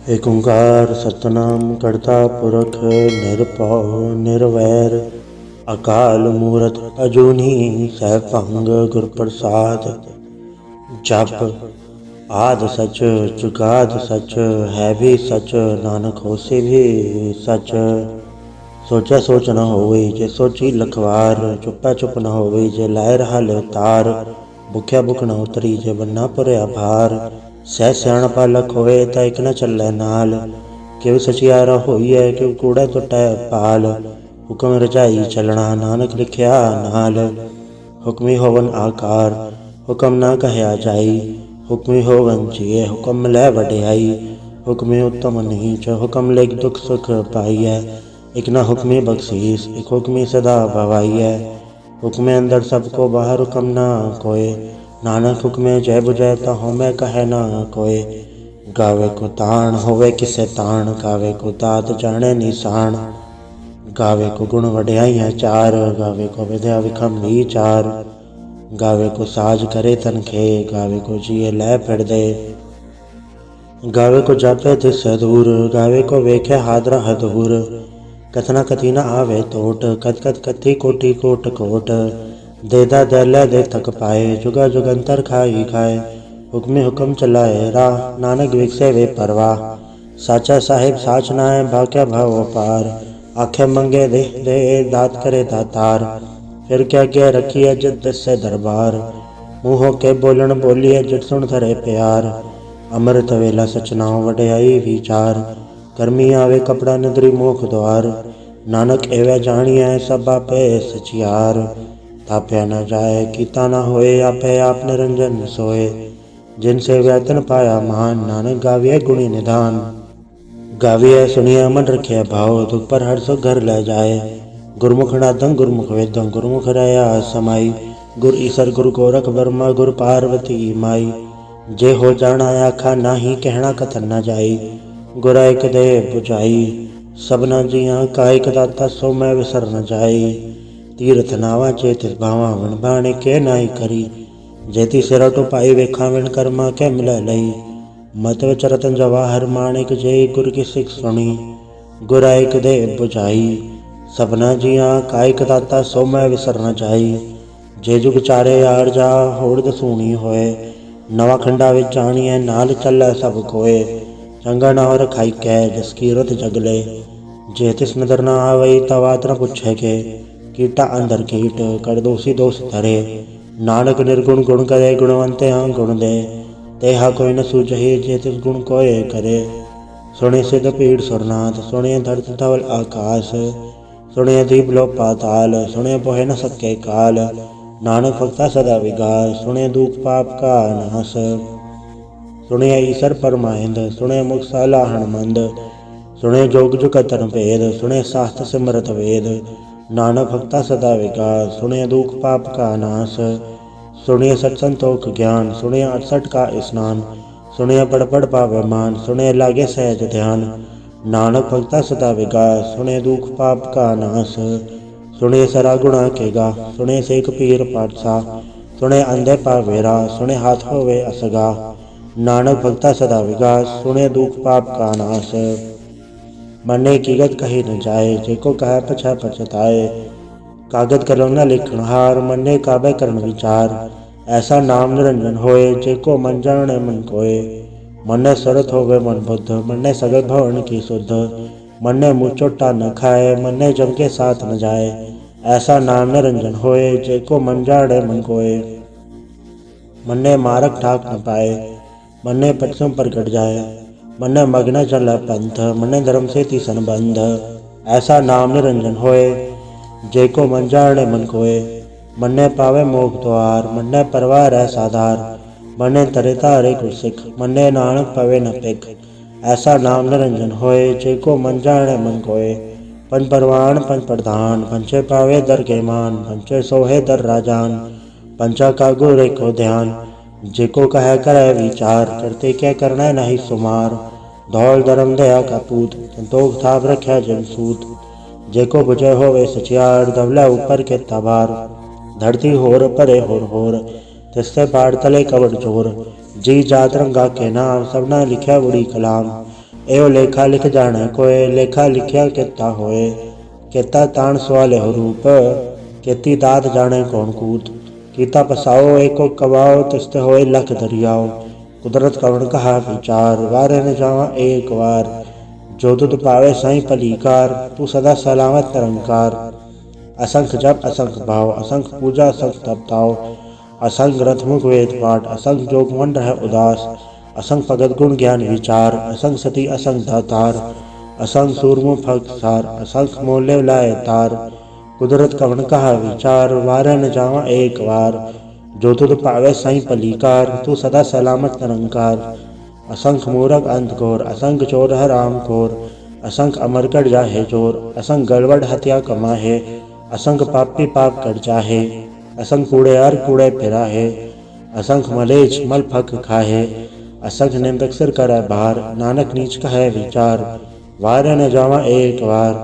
ਏਕ ਓਂਕਾਰ सतनाम करता पुरख निरभउ निर्वैर अकाल मूरत अजूनी सैभंग गुर प्रसाद। जप आद सच जुगाद सच है भी सच नानक होसी भी सच। सोचा सोच न होवे जे सोची लखवार, चुप्पा चुप न होवे जे लाए रहा तार। भुख्या भुख न उतरी जे बन्ना पुरया भार। सह सियाणपा लख होए ता इक न चलै नाल। किव सचियारा होईऐ किव कूड़ा टुटै पाल। हुक्म रजाई चलना नानक लिखिया नाल। हुक्मी होवन आकार हुक्म ना कहया जाई। हुक्मी होवन जिए हुक्म लै वड्याई। हुक्मी उत्तम नीच हुक्म लिख दुख सुख पाईऐ। इक न हुक्मी बख्शीस इक हुक्मी सदा भवाईऐ। हुक्मे अंदर सबको बाहर हुक्म ना कोय। नानक हुक्मे जय बुझै ता होमै कहे ना कोय। गावे को ताण होवे किसे ताण गावे को दात जाने निशान। गावे को गुण वड्याइयां चार गावे को विद्या विखम विचार। गावे को साज करे तनखे गावे को जिए लै फिर दे। गावे को जापे दिसै दूर गावे को वेखे हादरा हदूर। कथना कथी न आवे तोट कथ कथ कथी कोटि कोट कोट। देदा दैलै दे थक पाए जुगा जुगंतर खाई खाए। हुक्मे हुक्म चलाए राह नानक विकसे वे परवाह। साचा साहिब साच नाय भाग्य भाव पार। आखे मंगे दे दात करे दातार। फिर क्या क्या रखिए जित दस्से दरबार। मुँह के बोलन बोलिए जित सुन धरे प्यार। अमृत वेला सचनाओ वड्याई विचार। गर्मी आवे कपड़ा नदरी मोख द्वार। नानक एवं जानिए सब आपे सचियार। ताप्या न जाए कीता न होए आपे आप निरंजन सोए। जिनसे वेतन पाया मान नानक गाविए गुणी निधान। गाविए सुनिए मन रखिए भाव दुख पर हर सुख घर ले जाए। गुरमुख नादं गुरमुख वेदं गुरमुख रया समाई। गुर ईसर गुरु गोरख ब्रह्मा गुरु पार्वती माई। जे हो जाना आखा नाही कहना कथन न जाई। गुरा एक दे बुझाई सबना जिया कायिक दाता सो मैं विसर न जाई। तीर्थ नावा चेतिस भावा विण बाणे के नाई करी। जेती सिरा टुपाई वेखा विण कर्मा के मिलै लई। मत विच रतन जवाहर माणिक जेई गुर की सिख सुनी। गुरा एक दे बुझाई सबना जिया कायिक दाता सो मैं विसर न जाई। जे जुग चारे यार जा होड़ दसूणी होए। नवा खंडा विच जानिए नाल चलै सब कोए। चंगा ना हो रखाई कै जस कीरत जगले। जे तिस नदर न आवई तवात न पुछे के। कीटा अंदर कीट कर दोषी दोष धरे। नानक निर्गुण गुण करे गुणवंते हाँ गुण दे। तेहा कोई न सूझही जे तिस गुण कोय करे। सुने सिद्ध पीड़ सुरनाथ सुने धरत धवल आकाश। सुने दीप लो पाताल सुने पोहे न सके काल। नानक भक्ता सदा विगास सुने दुख पाप का नाश। सुने ईसर परमाहिंद सुने मुख साला हणमंद। सुने जोग जुगतन भेद सुने शास्त्र सिमरत वेद। नानक भक्ता सदा विकास सुने दुख पाप का नाश। सुनिए सत संतोख ज्ञान सुनिए 68 का स्नान। सुनिए पढ़ पढ़ पावे मान सुनिए लागे सहज ध्यान। नानक भक्ता सदा विकास सुनिए दुख पाप का नाश। सुनिए सरा गुणा के गा सुनिए सेक पीर पातसा। सुनिए अंधे पावेरा सुनिए हाथ होवे असगा। नानक भक्ता सदा विकास सुनिए दुख पाप का नाश। मने कीगत कही न जाए जेको कहे पछै पछताए। कागद कलम न लिखण हार मने काबे करन विचार। ऐसा नाम निरंजन होए जेको मन जाने मन कोय। मने सरत होवे मन बुद्ध मने सगल भवन की शुद्ध। मने मुँह चोटा न खाए मने जम के साथ न जाए। ऐसा नाम निरंजन होए जेको मन जाने मन कोय। मने मारक ठाक न पाए मने पटसम प्रगट जाए। मने मग्न चल पंथ मने धर्म से तीसन बंध। ऐसा नाम निरंजन होए जेको मन जाने मन कोय। मने पावे मोख द्वार मने परवार है साधार। मने तरे तारे गुर सिख मने नानक पवे न पिख। ऐसा नाम निरंजन होए जेको मन जाने मन कोय। पंच परवान पंच प्रधान पंचे पावे दर के मान। पंचे सोहे दर राजान पंचा का गुर को ध्यान। जेको कहे करे विचार करते क्या करना नहीं सुमार। धौल धर्म दया का पूत संतोख थाप रख्या जन सूत। जेको बुझे होवे सचियार धवला ऊपर के तबार। धरती होर परे होर तिससे पाड़ तले कवट चोर। जी जात रंगा के नाम सबना लिख्या बुरी कलाम। एहो लेखा लिख जाने कोय, लेखा लिखिया किता होए। केता ताण सवाले हो रूप, केती दात जाने कौन कूत। कीता पसाओ एको कबाओ, तिसते होए लख दरियाओ। कुदरत कवण कहा विचार, वारे न जावा एक बार। जो तुध पावे साई पलीकार, तू सदा सलामत निरंकार। असंख जप असंख भाव, असंख पूजा असंख तप ताओ। असंख ग्रंथ मुख वेद पाठ, असंख जोग मन रह उदास। असंख भगत गुण ज्ञान विचार, असंख सती असंख दातार। असंख सूरमु फग सार, असंख मोले लाए तार। कुदरत कवण कहा विचार, वारे न जावा एक बार। जो तुध पावे साई पलीकार, तू सदा सलामत निरंकार। असंख मूरख अंत घोर, असंख चोर है राम खोर। असंख अमरकट जाहे जोर, असंख गड़बड़ हत्या कमाहे। असंख पापी पाप कर जाहे, असंख कूड़े हर कूड़े फिराहे। असंख मलेच मल फक खाहे, असंख निंदक सिर करੈ भार। नानक नीच कहे विचार, वारे न जावा एक बार।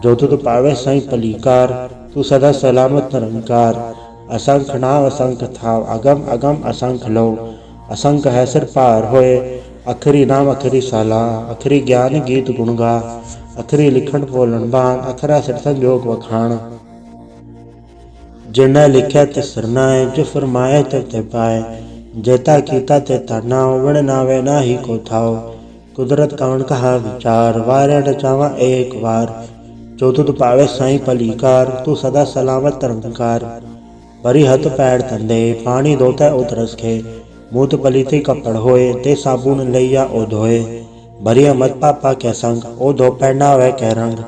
जो तुध पावे साई पलीकार, तू सदा सलामत निरंकार। असंख नाव असंख थाव, अगम अगम असंख लो। असंख है सिर पार होए, अखरी नाम अखरी साला। अखरी ज्ञान गीत गुण गा, अखरी लिखण बोलन बान। अखरा सिर संजोग वखाण, जिन्हें लिख्या ते सरनाए। जो फरमाए ते पाए, जेता कीता तेता नाव। विण नावे ना ही को थाव, कुदरत कवण कहा विचार। वारे न जावा एक बार। जो तुध पावे साई पलीकार, तू सदा सलामत निरंकार। भरी हथ पैर धंधे, पानी धोते उतरस खे। मूत पलीती कपड़ होए, ते साबुन लैया ओ धोए। भरिया मत पापा कै संग, ओ धो पहनावे कै रंग।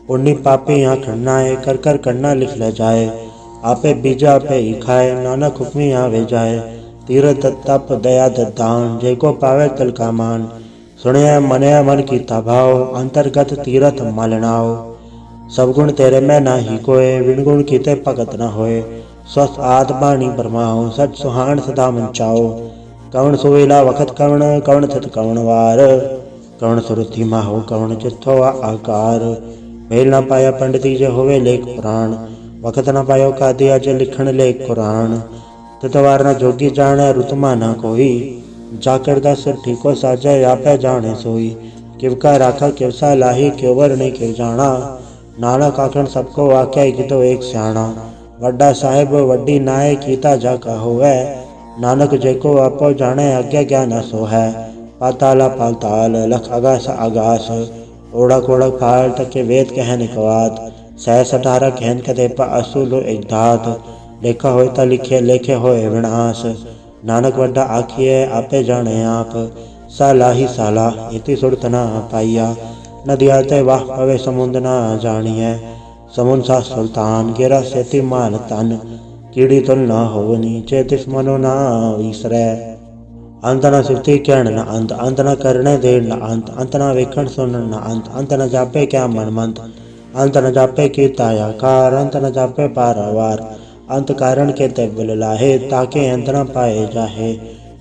पुण्य पापी यहाँ खन्नाए, कर कर करना लिख ले जाए। आपे बीजा आपे ही खाए, नानक हुक्मी यहाँ वे जाए। तीरथ तप दया दान, जेको पावे तिल का मान। सुनया मनया मन की भाव, अंतर्गत तीरथ मलनाओ। सब गुण तेरे में ना ही कोय, विण गुण कीते भगत न होए। स्वस्थ आत्मा बाणी बरमाओ, सच सुहान सदा मंचाओ। कवण सुवेला वखत कवण, कवण थित कवण वार। कवण सुरति माहो, कवण चित्थो आकार। मेल न पाया पंडिती जे होवे लेख पुराण। वखत न पायो कादिया जे लिखण लेख कुरान। तितवार न जोगी जाने, रुतमा न कोई। जाकर दस ठीको साजे, आपे जाने सोई। किवका राखा किवसा लाही, क्योवर नहीं किव जाना। नानक आखण सबको आख्या, कितो एक स्याणा। वड्डा साहिब वड्डी नाय, कीता जाका होवै। नानक जेको आपो जाने, आज्ञा ज्ञान सो है। पाताला पाताल, लख आगास आगास। ओढ़क ओढ़क फाल, तके वेद कहन कवात। सहस 18 कहन कथे पा असुल एक धात। लेखा होय ता लिखे, लेखे होए विनाश। नानक वड्डा आखिए, आपे जाने आप। सालाही साला, इति सुरत न पाइया। नदिया ते वाह पवे, समुंद न जानिए। समुंद सा सुल्तान, गेरा सेती मान तन। कीड़ी तुल न होवनी, चेतिस मनो न विसरै। अंत न सुरती कहण न अंत, अंत न करने देर न अंत। अंत न वेखण सुनन न अंत, अंत न जापे क्या मन मंत। अंत न जापे कीता आकार, अंत न जापे पारावार। अंत कारण के ते बिल लाहे, ताके अंत न पाए जाहे।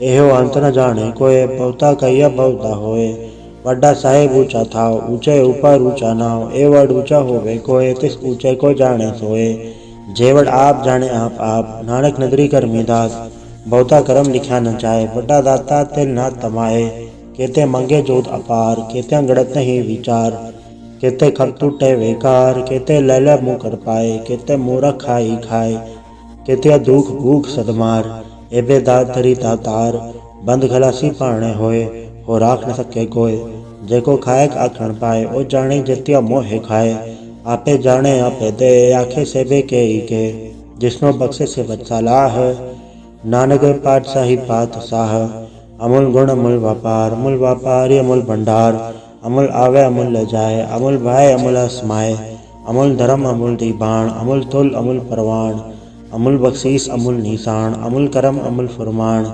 एहो अंत न जाने कोय, बहुता कहिया बहुता होए। वड्डा साहेब ऊंचा थाव, ऊंचे ऊपर ऊंचा नाव। एवड ऊंचा होवे कोय, तिस ऊंचे को जाने सोए। जेवड आप जाने आप, नानक नदरी करमी दास। बहुता कर्म लिखा न जाए, बड़ा दाता तिल न तमाए। केते मंगे जोत अपार, केते गड़त नहीं विचार। केते खप टूटे बेकार, केते लैले मुँह कर पाए। केते मूरख खाई खाए, केते दुख भूख सदमार। एबे दात धरी दातार, बंद खलासी पाने होए। हो राख न सके कोय, जेको खाए आखण पाए। ओ जाने जित्या मोहे खाए, आपे जाने आपे दे। आखे सेबे के ही के, जिसनो बख्शे से बदसलाह। नानक पातशाही पातशाह, अमूल गुण अमूल व्यापार अमूल भंडार। अमूल आवे अमूल ले जाए, अमूल भाई अमूल समाए। अमूल धर्म अमूल दीबान, अमूल तुल अमूल परवान। अमूल बख्शीस अमूल निशान, अमूल करम अमूल फरमान।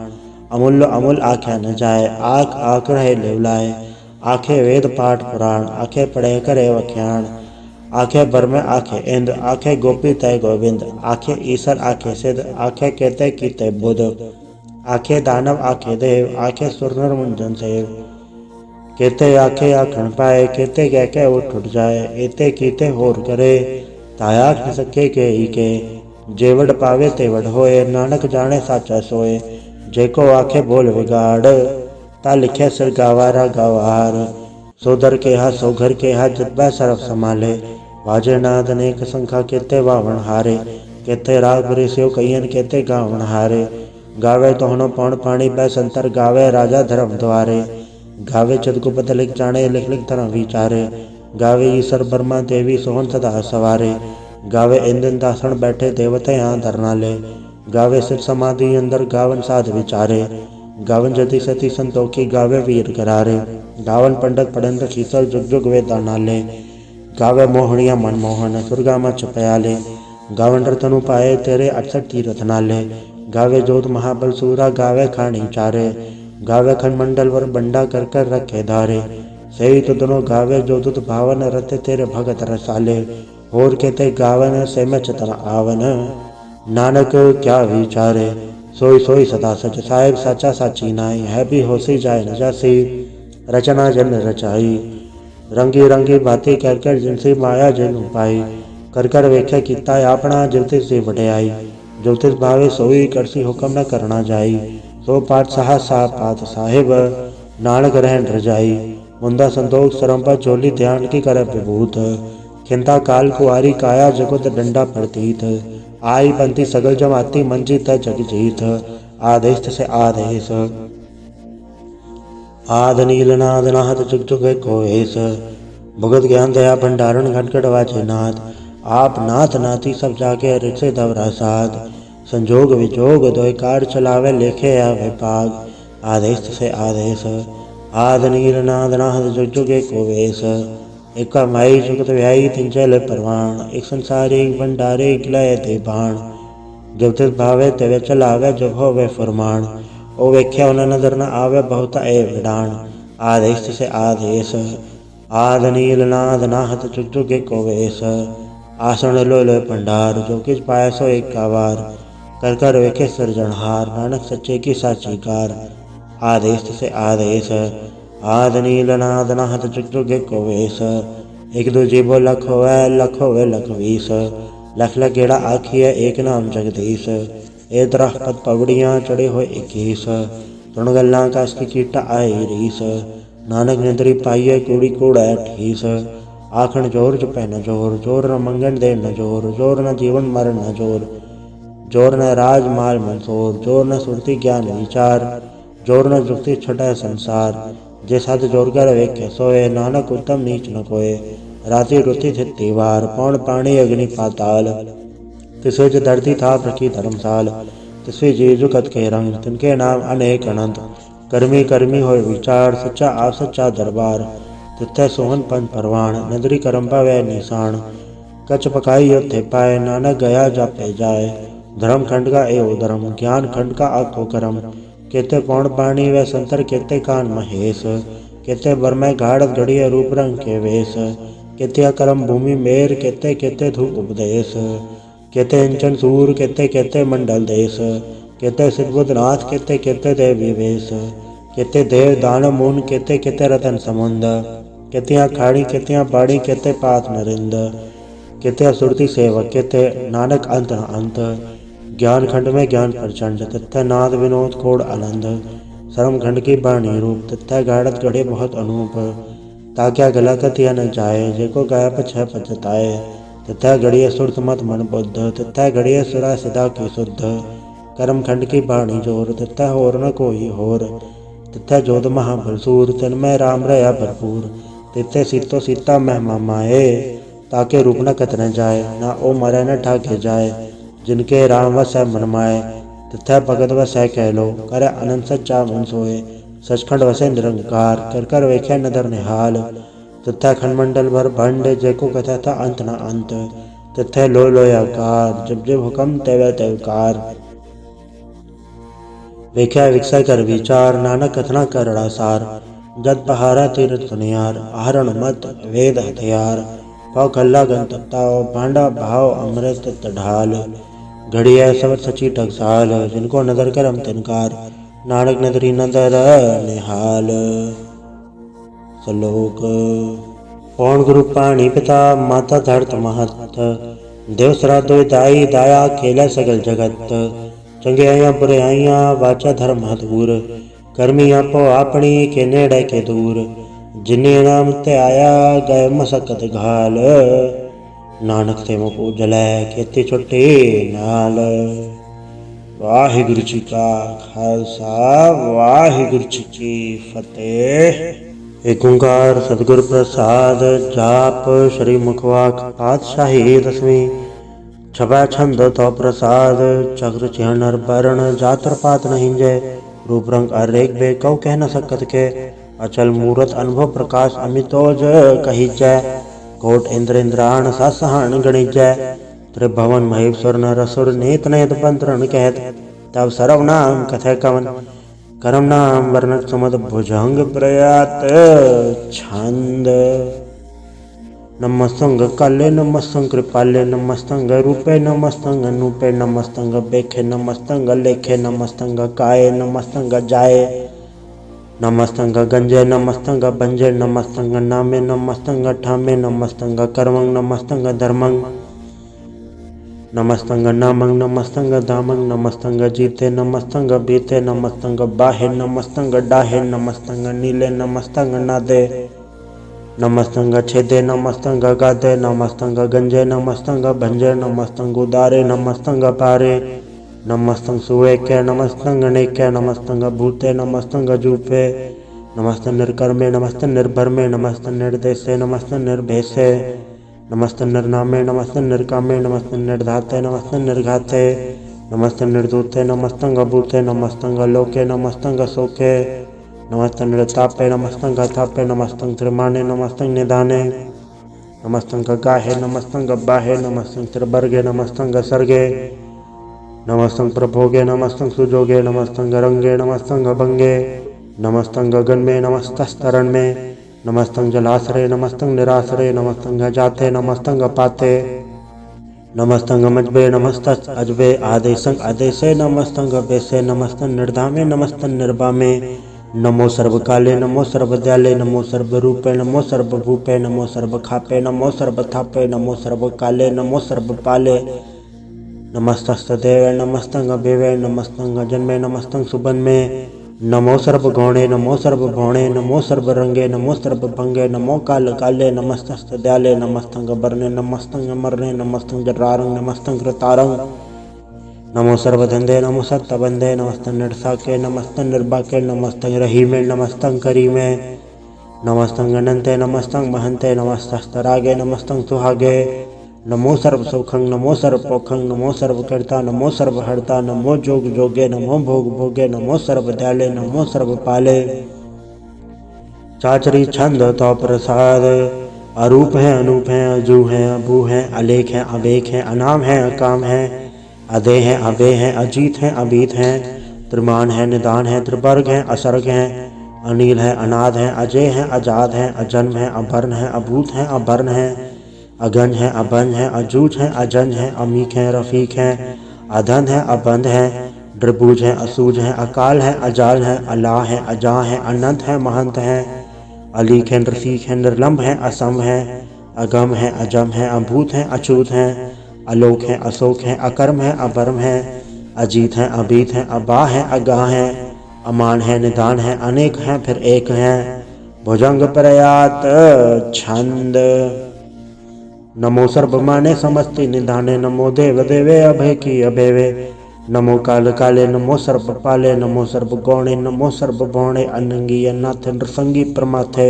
अमूल्य अमूल आख्या न जाए, आख आख रहे लेवलाए। आखे वेद पाठ पुराण, आखे पढ़े करे वख्याण। आखे बरमे आखे इंद, आखे गोपी तय गोविंद। आखे ईसर आखे सिद्ध, आखे केते कीते बुध। आखे दानव आखे देव, आखे सुर नर मुंजन सेव। केते आखे आखण पाए, केते कह के उठ जाए। एते कीते होर करे, तायाख न सके के ही के। जेवड पावे तेवड होए, नानक जाने साचा सोए। जेको आखे बोल विगाड़, ता लिखे सिर गवारा गवार। सो दर केहा सो घर केहा जितबै सरफ संभाले। वाजे नाद अनेक संखा केते वावण हारे। केते राग बरिस्यो कईयन केते गावण हारे। गावे तोहनो पौण पाणी बै संतर गावे राजा धर्म द्वारे। गावे चितगुप्त लिख जाने लिख लिख धर्म विचारे। गावे ईश्वर ब्रह्मा देवी सोहन सदा सवारे। गावे इंद्र दासण बैठे देवते यहाँ धरना ले। गावे सिर समाधि अंदर गावन साध विचारे। गावन जति सती संतोखी गावे वीर करारे। गावन पंडित पढ़ंत शीतल जुग जुग वेदा नाले। गावे मोहनिया मनमोहन सुरगा मच पयाले। गावन रतनु पाए तेरे 68 तीरथ नाले। गावे जोत महाबल सूरा गावे खानी चारे। गावे खंडमंडल वर बंडा कर कर रखे धारे। सही तो दोनों गावे जो दुत भावन रते तेरे भगत रसाले। और कहते गावन से में चतन आवन नानक क्या विचारे। सोई सोई सदा सच साहेब साचा साची नाई है भी होसी जाए न जासी रचना जन रचाई। रंगी रंगी बातें कर कर जिनसी माया जिन पाई। कर कर वेख्या किता अपना ज्योतिष से वड्याई। ज्योतिष भावे सोई करसी हुक्म न करना जाई। सो पाठ साह सा पात साहिब नानक रहन रजाई। मुंदा संतोष सरंपा चोली ध्यान की कर विभूत। खिंता काल कुआरी काया जगत डंडा प्रतीत। आई पंथी सगल जमाती मंजी त जग जीत। आदेश से आदेश आद नील नाद नाहत जुग जुग को ऐस। भुगत ज्ञान दया भंडारण घटघट वाचे नाथ। आप नाथ नाथी सब जाके ऋषि दवरा साध। संजोग विजोग दोय कार चलावे लेखे आवे पाग। आदेश से आदेश आद नील नाद नाहत जुग जुग को वेश। एक माई जुगत व्याई तिंचल परवान। एक संसारी भंडारे गिलय दे बाण। जब तिस भावे तेवे चलावे जब होवे फरमान। ओ वेख्या उन नजर न आवे बहुत ए विडान। आदेश से आदेश आद नील नाद नाहत जुग जुग को वेश। आसन लो लो भंडार जो किस पाए सो एक कावार। कर कर वेखे सृजनहार नानक सच्चे की साची कार। आदेश से आदेश आद नील नाद नाहत जुग जुग को वेश। एक दो जीवो लख होवे लख वीस। लख लख गेड़ा आखिए एक नाम जगदीश। ए तरह पद पवड़ियाँ चढ़े हुए 21। तुण गल्ला का इसकी कीटा आई रीस। नानक निंदरी पाइए कूड़ी कूड़ा ठीस। आखण जोर जो पहन जोर जोर न मंगन दे न जोर। जोर न जीवन मरण न जोर। जोर न राज माल मंसोर। जोर न सुरती ज्ञान विचार। जोर न जुक्ति छटा संसार। जे सद जोर कर वेखे सोए नानक उत्तम नीच न कोय। राति रुति थिति वार पौन पानी अग्नि पाताल। तिसे जो धरती थाप रखी धर्मसाल। तिसवे जी जुगत के रंग तिनके नाम अनेक अनंत। कर्मी कर्मी हो विचार सच्चा आप सच्चा दरबार। तिथे सोहन पंथ परवान नदरी करम्बा व निशान। कच पकाई योथे पाए नानक गया जापे जाए। धर्म खंड का एवं धर्म ज्ञान खंड का आखो करम। केते पौन पानी व संतर केते कान महेश। केते बरमै घाड़त घड़िया रूप रंग के वेश। केते करम भूमि मेर केते केते धूप उपदेश। केते इंचन सूर केते केते मंडल देश। केते सिद्धबुद्धनाथ केते केते देव विवेश। केते देव दान मून केते केते रतन समुंद। केतिया खाड़ी केतिया बाड़ी केते पात नरिंद। केते सुरती सेवक केते नानक अंत न अंत। ज्ञान खंड में ज्ञान प्रचंड तथा नाद विनोद खोड़ आनंद। शर्म खंड की बाणी रूप तथा गाड़त गढ़े बहुत अनूप। ताक्या गलत या न जाए जेको गाय पछ पचताए। तथा घड़िए सुरत मत मन बुद्ध तथा घड़िए सुरा सिदा की शुद्ध। कर्म खंड की बाणी जोर तथा होर न कोई होर। तथा जोध महाबलसूर तन्मय राम रया भरपूर। तिथे सीतो सीता महिमा माए। ताके रूप न कत न जाए ना ओ मरे न ठाके जाए। जिनके राम वस मन माए तथा भगत वस कह लो। करे अनंत सच्चा मन सोए सचखंड वसे निरंकार। कर कर वेख्या नदर निहाल। तथा खंडमंडल भर भंड जेको कथा था अंत न अंत। तथे लो लोयाकार जब जब हुक्म तेवे तेवकार। वेख्या विकसा कर विचार नानक कथना करड़ा सार। जद पहारा तीरथ सुनियार आहरण मत वेद हथियार। पाव खल्ला गंतताओ भांडा भाव अमृत ढाल। घड़िया सबर सची टकसाल जिनको नदर करम तिनकार। नानक नदरी नदर निहाल। श्लोक पौन गुरु पाणी पिता माता धरत महत। देव श्राद्धो दाई दाया खेला सगल जगत। चंगे आया बुरे आइया वाचा धर्म हदूर। कर्मी आपो आपनी के नेड़े के दूर। जिन्हें नाम ते आया गए मसकत घाल, नानक ते मुकु जलै खेती छुट्टी नाल। वाहिगुरु जी का खालसा, वाहिगुरु जी की फतेह। एक ओंकार सतगुर प्रसाद, जाप श्री मुखवाक पातशाही दसवीं। छपै छंद तो प्रसाद, चक्र चिन्ह नर वर्ण जातर पात नहीं जय। रूप रंग अरेक बे कौ कह न सकत के, अचल मूरत अनुभव प्रकाश अमितोज कही जय। कोट इंद्र इंद्राण ससहन गणिजय, त्रिभुवन महेश्वर नर असुर नेत नेत पंतरण कहत। तब सर्वनाम कथय कवन, करम नाम वर्णक सुमद भुजंग प्रयात छंद। नमस्तंग काले नमस्तंग कृपाले नमस्तंग रूपे नमस्तंग अनूपे नमस्तंग बेखे नमस्तंग लेखे नमस्तंग काये नमस्तंग जाये नमस्तंग गंजे नमस्तंग बंजे नमस्तंग नामे नमस्तंग ठामे नमस्तंग कर्मंग नमस्तंग धर्मंग नमस्तंग नामंग नमस्तंग दामंग नमस्तंग जीते नमस्तंग बीते नमस्तंग बाहे नमस्तंग डाहे नमस्तंग नीले नमस्तंग नादे नमस्तंग छेदे नमस्तंग गादे नमस्तंग गंजे नमस्तंग भंजे नमस्तंग उदारे नमस्तंग पारे नमस्तंग सुवेके नमस्तंग नेके नमस्तंग भूते नमस्तंग जूपे नमस्त निर्कर्मे नमस्त निर्भरमे नमस्त निर्देशे नमस्त निर्भेसे नमस्त निर्नामे नमस्त निर्कामे नमस्त निर्धाते नमस्त निर्घाते नमस्त निर्दूते नमस्तंग भूते नमस्तंग लोके नमस्तंग सोके नमस्तंग निर्तापे नमस्तंग थापे नमस्तंग त्रिमाने नमस्तंग निधाने नमस्तंग गाहे नमस्तंग बाहे नमस्तंग त्रिवर्गे नमस्तंग सर्गे नमस्तंग प्रभोगे नमस्तंग सुजोगे नमस्तंग रंगे नमस्तंग भंगे नमस्तंग गगन में नमस्तस्तरण में नमस्तंग जलाश्रय नमस्तंग निराश्रय नमस्तंग जाते नमस्तंग पाते नमस्तंग मजबे नमस्तस् अजबे आदेशंग आदेशे नमस्तंग बेसे नमस्तंग निर्धामे नमस्तंग निर्वामे नमो सर्वकाले नमो सर्वदयाले नमो सर्वरूपे नमो सर्वभूपे नमो सर्वखापे नमो सर्वथापे नमो सर्वकाले नमो सर्वपाले नमस्तस्तदेवे नमस्तंग बेवे नमस्तंग जन्मे नमस्तंग सुबन में नमो सर्वगौणे नमो सर्वभौणे नमो सर्वरंगे नमो सर्वभंगे नमो काल काले नमस्तस्तदयाले नमस्तंग बरने नमस्तंग मरने नमस्तंग जरारंग नमस्तंग कृतारंग नमो सर्वधंधे नमो सत्तबंधे नमस्तंग निर्साके नमस्तंग निर्बाके नमस्तंग रहीमे नमस्तंग करीमे नमस्तंग अनंते नमस्तंग महंते नमस्तस्तरागे नमस्तंग सुहागे नमो सर्व सुखंग नमो सर्व पोखंग नमो सर्वकर्ता नमो सर्वहर्ता नमो जोग जोगे नमो भोग भोगे नमो सर्वदयाले नमो सर्वपाले। चाचरी छंद तो प्रसाद, अरूप है अनूप है अजू है अबू है अलेख है अवेख है अनाम है अकाम है अदे है अबे है अजीत है अबीत है त्रिमान है निदान है त्रिवर्ग है असर्ग है अनिल है अनाद है अजय है अजाद है अजन्म है अभर्ण है अभूत है अभर्ण है अगन है अबन है अजूज है अजन है अमीक है रफीक है अधन है अबंध है द्रिभुज है असूज है अकाल है अजाल है अला है अजा है अनंत है महंत है अलीक है रफीक है निर्लम्ब है असम है अगम है अजम है अभूत है अछूत है अलोक है अशोक है अकर्म है अबर्म है अजीत है अबीत है अबा है अगाह है अमान है निदान है अनेक है फिर एक है भुजंग प्रयात छंद। नमो सर्वमाने समस्ति निधाने नमो देव देवे अभय की अभयवे नमो काल काले नमो सर्व पाले नमो सर्व गौणे नमो सर्व भौणे अनंगी अनाथ नृसंगी प्रमाथे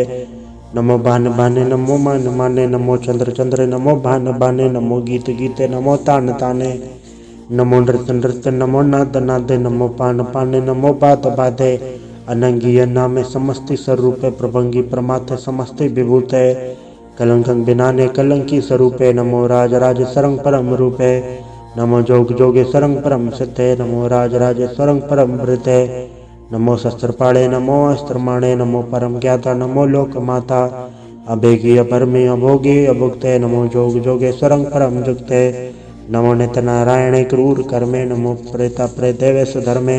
नमो भान भाने नमो मान माने नमो चंद्र चंद्र नमो भान भाने नमो गीत गीते नमो तान ताने नमो नृत्य नृत्य नमो नाद नादे नमो पान पाने नमो बात बाधे अनंगी नामे समस्ति स्वरूपे प्रभंगी प्रमाथे समस्ति विभूते कलंकं बिनाने कलंकी स्वरूपे नमो राज राज सरंग परम रूपे नमो जोग जोगे सरंग परम सिद्धे नमो राज राज सरंग परम वृते नमो शस्त्रपाणे नमो अस्त्रमाणे नमो परम ज्ञाता नमो लोक माता अभेगी अपरमे अभोगे अभुक्ते नमो जोग जोगे सरंग परम जुक्ते नमो नित्य नारायणे क्रूर कर्मे नमो प्रेता प्रेदेवे सुधर्मे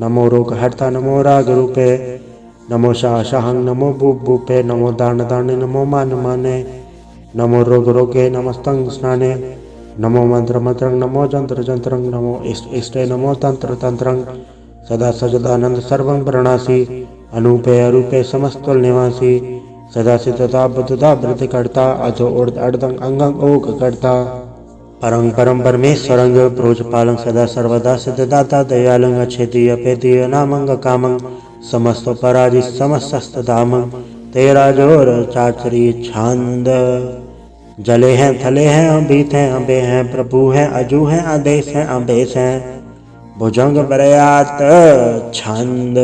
नमो रोग हर्ता नमो राग रूपे नमो शाह शाहंग नमो भूप भूपे नमो दान दाने नमो मान माने नमो रोग रोगे नमस्तंग स्नाने नमो मंत्र मंत्रंग नमो जंत्र जंत्रंग नमो इष्ट इष्टे नमो तंत्र तंत्रंग सदा सजदानंद सर्वं प्रणासी अनूपे अरूपे समस्तुल निवासी सदा सितता बुद्धता वृत्ति करता अजो उर्द अर्दंग अंगंग ओग करता परं परम परमेश्वरंग प्रोज पालं सदा सर्वदा सिद्धदाता दयालंग अच्छेदी अपेदी नामंग कामंग समस्त पराजि समस्त धामंग तेरा जोर चाचरी छंद जले हैं थले हैं अभीत हैं अबे हैं प्रभु हैं अजू हैं आदेश हैं अबेश हैं भुजंग प्रयात छंद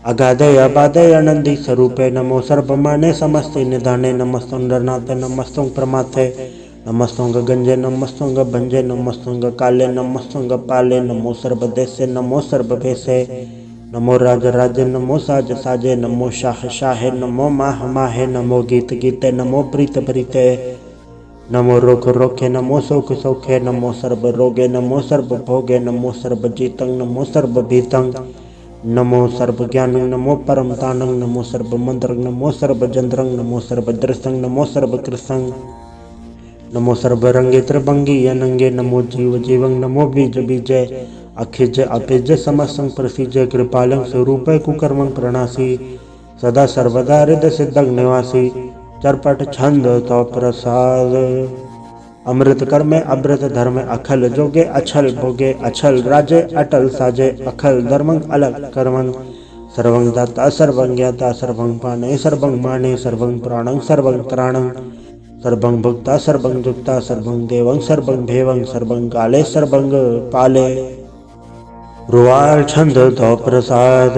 अगाधे अबाधे अनंदी स्वरूपे नमो सर्वमाने समस्ते निधाने नमस्तुं नरनाथे नमस्तुं प्रमाथे नमस्तुं गंजे नमस्तुं भंजे नमस्तुं काले नमस्तुं पाले नमो सर्वदेशे नमो सर्वभेषे नमो राज राजे नमो साज साजे नमो शाह शाहे नमो माह माहे नमो गीत गीते नमो प्रीत प्रीते नमो रोख रोखे नमो सोख सोखे नमो सर्व रोगे नमो सर्व भोगे नमो सर्व जीतं नमो सर्व भीतं नमो सर्व ज्ञानं नमो परम तानं नमो सर्व मंत्रं नमो सर्व जंत्रं नमो सर्व दृष्टं नमो सर्व कृष्णं नमो सर्व रंगे त्रिभंगी अनंगे नमो जीव जीवं नमो बीज बीजे अखिज अपिज समसं प्रसिज कृपालं स्वरूप कुकर्मं प्रणासी सदा सर्वदा हृदय सिद्धं निवासी चरपट छंद तो प्रसाद अमृत कर्मे अमृत धर्म अखल जोगे अछल भोगे अछल राजे अटल साजे अखल धर्मं अलग कर्मं सर्वं दाता सर्वं ज्ञाता सर्वं पाने सर्वं माने सर्वं प्राणं सर्वं त्राणं सर्वं भुक्ता सर्वं जुक्ता सर्वं देवं सर्वं भेवं सर्वं काले सर्वं पाले रुवाल छंद तो प्रसाद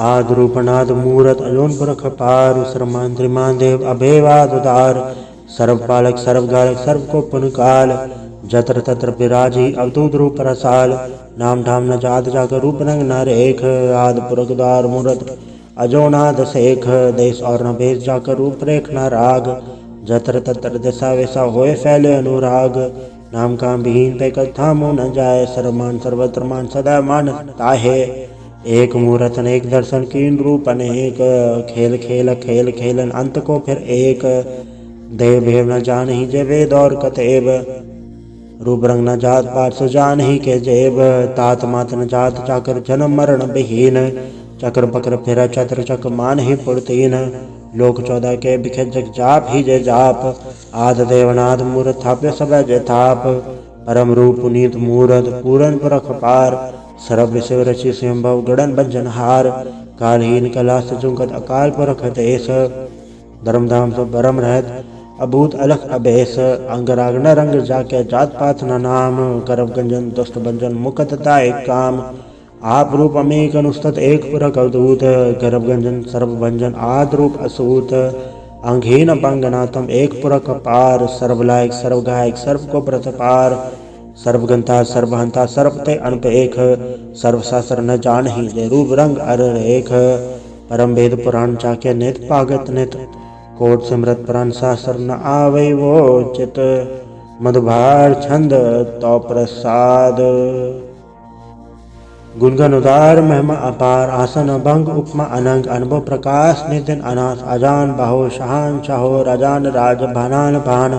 आद रूपनाद मूरत अजोन पुरख पार श्रमान त्रिमान देव अभेवाद उदार सर्वपालक सर्वगालक सर्व को पुनकाल जत्र तत्र विराजी अवधूत रूप रसाल नाम धाम न जात जाकर रूप रंग न रेख आद पुरख द्वार मूरत अजोनाद शेख देश और न भेष जाकर रूप रेख न राग जत्र तत्र दिशा वैसा होए फैले अनुराग नाम काम विहीन पे कथा मुँह न जाए सर्वमान सर्वत्र मान सदा मान ताहे एक मूर्त अनेक दर्शन कीन रूप अनेक खेल खेल खेल खेलन अंत को फिर एक देव भेव न जान ही जे वेद और कतेब रूप रंग न जात पात सुजान ही के जेब तात मात न जात चाकर जन्म मरण विहीन चक्र पक्र फिर चत्र चक मान ही पुरतीन लोक 14 के बिखे जग जाप ही जय जाप आद देवनाद मूर्त थाप्य सब जय थाप परम रूप पुनीत मूर्त पूरन पुरख पार सर्व शिव रचि स्वयंभव गणन बंजन हार कालहीन कलास जुंगत अकाल पुरख देश धर्मधाम सब भरम रहत अभूत अलख अभेस अंगराग न रंग जाके जात पात न नाम करव गंजन दुष्ट भंजन मुकतता एक काम आप रूप अमेक अनुस्तत एक पुरख अवधूत गर्भ गंजन सर्व भंजन आद रूप असूत अंगहीन पंगनातम एक पुरख पार सर्वलायक सर्वगायक सर्व को प्रतपार सर्वगंता सर्वहंता सर्वते अनपेख सर्वशास्त्र न जान ही जय रूप रंग अर रेख परम वेद पुराण चाक्य नित पागत नित कोट सिमरत पुराण शास्त्र न आवे वो चित मधुभार छंद तो प्रसाद गुणगन उदार महिमा अपार आसन अभंग उपमा अनंग अनुभव प्रकाश नितिन अनास अजान बाहो शहान शाहो राजान राज भानान भान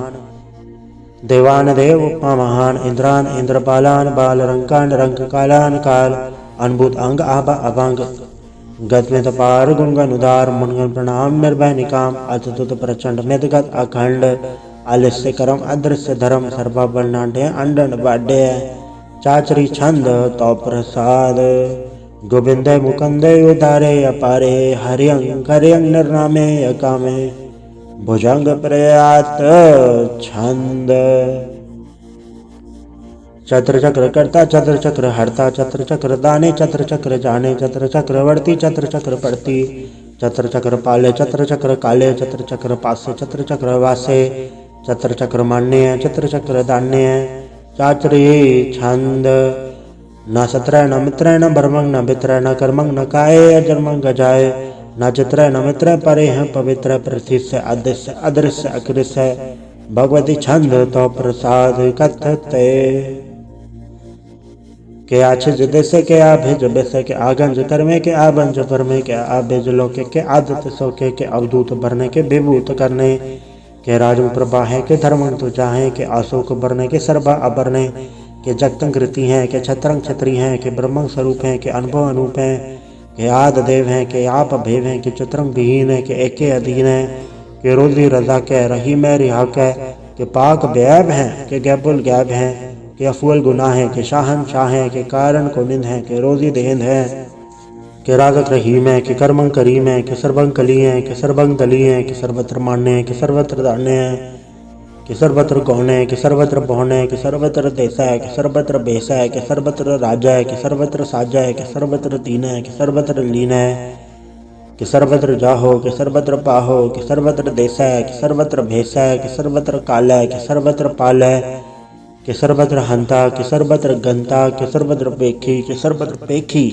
देवान देव उपमा महान इंद्रान इंद्रपालान बाल रंकान रंक कालान काल अनभूत अंग आभा अभंग गत में तपार गुणगन उदार मुनगन प्रणाम निर्भय निकाम अद्भुत प्रचंड निदगत अखंड आलस्य करम अदृश्य धर्म सर्वा वर्णाढ़ अंडन बाढ़ चाचरी छंद तो प्रसाद गोविंद मुकुंद उदारे अपारे हरियं करयं निर्नामे अकामे भुजंग प्रयात छंद चत्र चक्र करता चत्र चक्र हरता चत्र चक्र दाने चत्र चक्र जाने चत्र चक्र वर्ती चत्र चक्र पड़ती चत्र चक्र पाले चत्र चक्र काले चत्र चक्र पासे चत्र चक्र वासे चत्र चक्र मान्य चत्र चक्र दान्य चाचरी छंद न सत्र न मित्र न भरमंग न भित्र न कर्मंग न काय अजन्मंग गजाय न चित्र न मित्र परे हैं पवित्र प्रथिस्य अदृश्य अदृश्य अकृष्य भगवती छंद तो प्रसाद कथते के आछिज देसे के आभिज बेसे के आगंज कर्मे के आबंज परमे के आभिज लोके के आदत सोके के अवधूत भरने के विभूत करने के राजू प्रभा है के धर्मं तो चाहे के अशोक बरने के सर्वा अबरने के जगतंग कृति हैं के छत्रंग छत्री हैं के ब्रह्म स्वरूप हैं के अनुभव अनूप हैं के आद देव हैं, के आप भेव हैं, के चतरंग विहीन है, के एके अधीन है, के रोजी रजा के रही में रिहा के पाक बैब हैं, के गैबुल गैब हैं, के अफुल गुनाह हैं, के शाहन शाह हैं, के कारण कुनिंद हैं, के रोजी देहिंद हैं, के राजक रहीम है, के कर्मंग करीम है, के सर्वंग कली हैं, के सर्वंग दली हैं, के सर्वत्र मान्य हैं, के सर्वत्र दान्य हैं, कि सर्वत्र कौन है, कि सर्वत्र बहुन है, कि सर्वत्र देसा है, कि सर्वत्र बेसा है, कि सर्वत्र राजा है, कि सर्वत्र साजा है, कि सर्वत्र तीन है, कि सर्वत्र लीन है, कि सर्वत्र जाहो, कि सर्वत्र पाहो, कि सर्वत्र देसा है, कि सर्वत्र भेसा है, कि सर्वत्र काला है, कि सर्वत्र पाल है, कि सर्वत्र हंता, कि सर्वत्र गंता, कि सर्वत्र पेखी, कि सर्वत्र पेखी,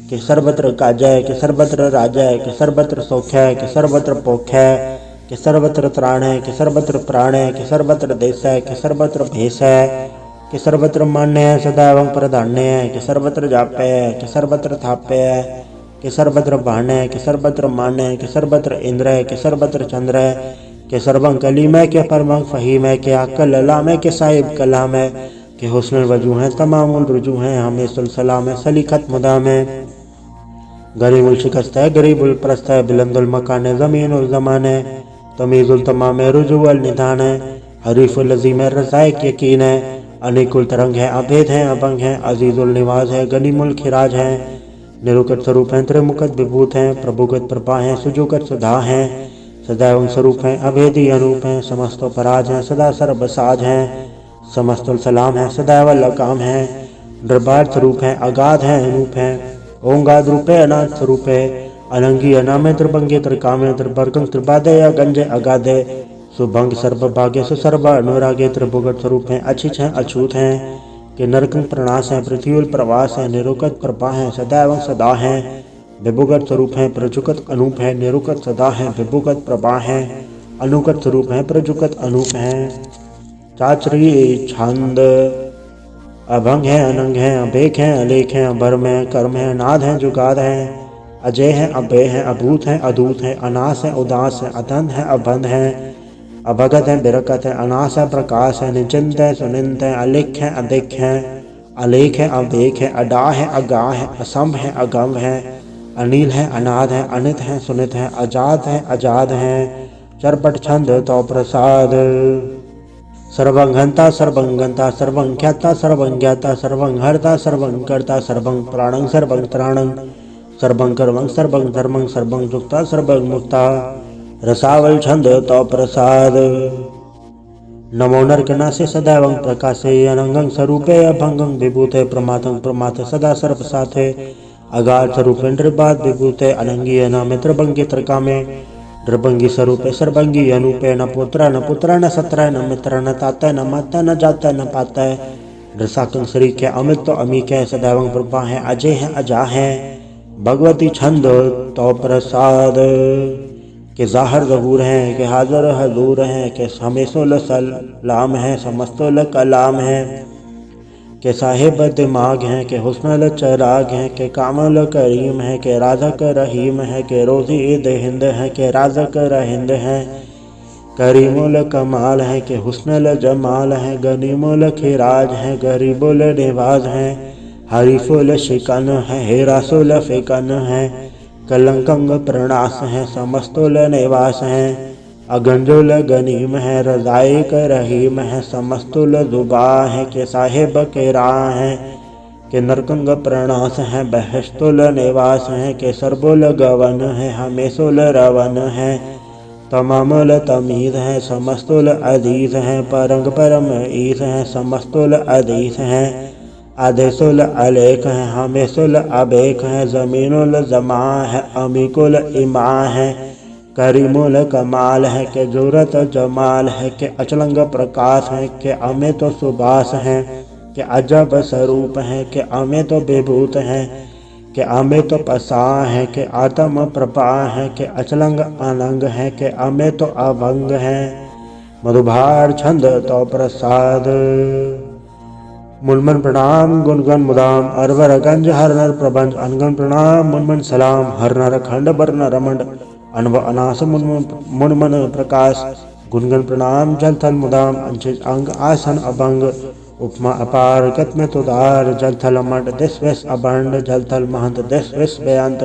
कि सर्वत्र काजा है, कि सर्वत्र राजा है, कि सर्वत्र सौख्य है, कि सर्वत्र पोख्य है, कि सर्वत्र त्राण है, कि सर्वत्र प्राण है, कि सर्वत्र देश है, कि सर्वत्र भेष है, कि सर्वत्र मान्य है, सदा एवं प्रधान्य है, कि सर्वत्र जाप्य है, कि सर्वत्र थाप्य है, कि सर्वत्र बाण है, कि सर्वत्र मान्य है, कि सर्वत्र इंद्र है, कि सर्वत्र चंद्र है, कि सर्वं कलीम है, कि परमं फहीम है, कि अक्ल ललाम है, कि साहिब कलाम है, कि हुस्न वजू है, तमामुल रुजू है, हमें सलाम है, सलीखत मुदाम है, गरीबुल शिकस्त है, गरीबुल प्रस्त है, बिलंदुल मकान है, ज़मीनुल ज़मान है, तमीज़ुल तमाम है, रुजुअल निधान है, हरीफुल अज़ीम है, रज़ाइक यकीन है, अनेकुल तरंग है, अभेद है, अभंग है, अजीज़ुल निवाज है, गनीमुल खिराज है, निरुकत स्वरूप हैं, त्रिमुखत विभूत हैं, प्रभुगत प्रभा हैं, सुजुगत सुधा हैं, सदैव स्वरूप हैं, अभेदी अनूप हैं, समस्तो पराज हैं, सदा सर्वसाज हैं, समस्तुल सलाम हैं, सदैव लकाम हैं, दरबार स्वरूप हैं, अगाध हैं, अनूप हैं, ओंगाद रूप है, अनाथ स्वरूप है, अनंगी अनामे त्रिभंगे त्रिकामे त्रिभर्गं त्रिबादे अगंजे अगाधे, सुभंग सर्वभाग्य सर्व अनुरागे, त्रिभुगत स्वरूप हैं, अछिछ हैं, अछूत हैं, कि नरकंग प्रणाश हैं, पृथ्वी प्रवास हैं, निरुकत प्रभा हैं, सदा एवं सदा हैं, विभुगत स्वरूप हैं, प्रजुकत अनूप हैं, निरुकत सदा हैं, विभुगत प्रभा हैं, अनुकत स्वरूप हैं, प्रजुकत अनूप हैं, चाचरी छंद अभंग हैं, अनंग हैं, अभेक हैं, अलेख हैं, अभर्म हैं, कर्म हैं, नाद हैं, जुगाद हैं, अजय हैं, अभय हैं, अभूत हैं, अदूत हैं, अनास हैं, उदास हैं, अतंत हैं, अबंध हैं, अभगत हैं, बिरकत हैं, अनास है, प्रकाश है, निचिंत है, सुनिंत है, अलिख हैं, अदिख हैं, अलेख हैं, अवेक हैं, अडा हैं, अगा हैं, असंभ हैं, अगम हैं, अनिल हैं, अनाद हैं, अनित हैं, सुनित हैं, अजात हैं, अजाद हैं, चरपट छंद तो प्रसाद, सर्वंघंता सर्वंगंता सर्वंख्याता सर्वज्ञाता सर्वंहर्ता सर्वंकर्ता सर्वं प्राणं सर्वं त्राणं सर्वं कर्मं सर्वं धर्मं सर्वं जुक्ता सर्वं मुक्ता, रसावल छंद तो प्रसाद, नमो नरकनासे सदैवं प्रकाशे, अनंगं स्वरूपे अभंगं विभूते, प्रमातं प्रमाथ सदा सर्वसाथे, अगाध स्वरूपे नृबाद विभूते, अनंगी अनामे त्रिभंगी त्रिकामे, नृभंगी स्वरूपे सर्वंगी अनूपे, न पुत्र न सत्र न मित्र न ताता न माता न जाता न पाता है, नृसाकं शरीक है, अमित तो अमीक है, सदैवं प्रभा है, अजय है, अजा है, भगवती छंद तो प्रसाद, के ज़ाहर ज़हूर हैं, के हाज़र हजूर हैं, के हमेशुल सलाम हैं, समस्तुल कलाम हैं, के साहिब दिमाग हैं, के हुस्नुल चराग हैं, के कामुल करीम हैं, के राज़क रहीम हैं, के रोज़ी देहिंद हैं, के राज़क रहिंद हैं, करीमुल कमाल हैं, के हुस्नुल जमाल हैं, गनीमुल खिराज हैं, गरीबुल निवाज हैं, हरीफुल शिकन हैं, हेरासुल फ़िकन हैं, कलंकंग प्रणास हैं, समस्तुल निवास हैं, अगंजुल गनीम है, रज़ाइक रहीम है, समस्तुल जुबा है, के साहिब के राह हैं, के नरकंग प्रणास हैं, बहस्तुल निवास हैं, के सरबुल गवन है, हमेशुल रवन है, तमामुल तमीज़ हैं, समस्तुल अदीस हैं, परंग परम ईस हैं, समस्तुल अदीस हैं, आदेशुल अलेख हैं, हमेशुल अबेक हैं, ज़मीनुल ज़मा है, अमीकुल इमा है, करीमुल कमाल है, के जूरत जमाल है, के अचलंग प्रकाश है, के अमित सुबास हैं, के अजब स्वरूप हैं, के अमित विभूत हैं, के अमित पसा है, के आत्म प्रभा है, के अचलंग अनंग है, के अमित अभंग है, मधुभार छंद तो प्रसाद, मुनमन प्रणाम गुणगन मुदाम, अरवर गंज हर नर प्रबंध, अनगन प्रणाम मुनमन सलाम, हर नर खंड बरन रमंड, अनव अनास मुनमन प्रकाश, गुणगन प्रणाम जल थल मुदाम, अंचित अंग आसन अभंग, उपमा अपार गत में तुदार जल थल अमंड दिस विस अबंड जल थल महंत दिस विस बेअंत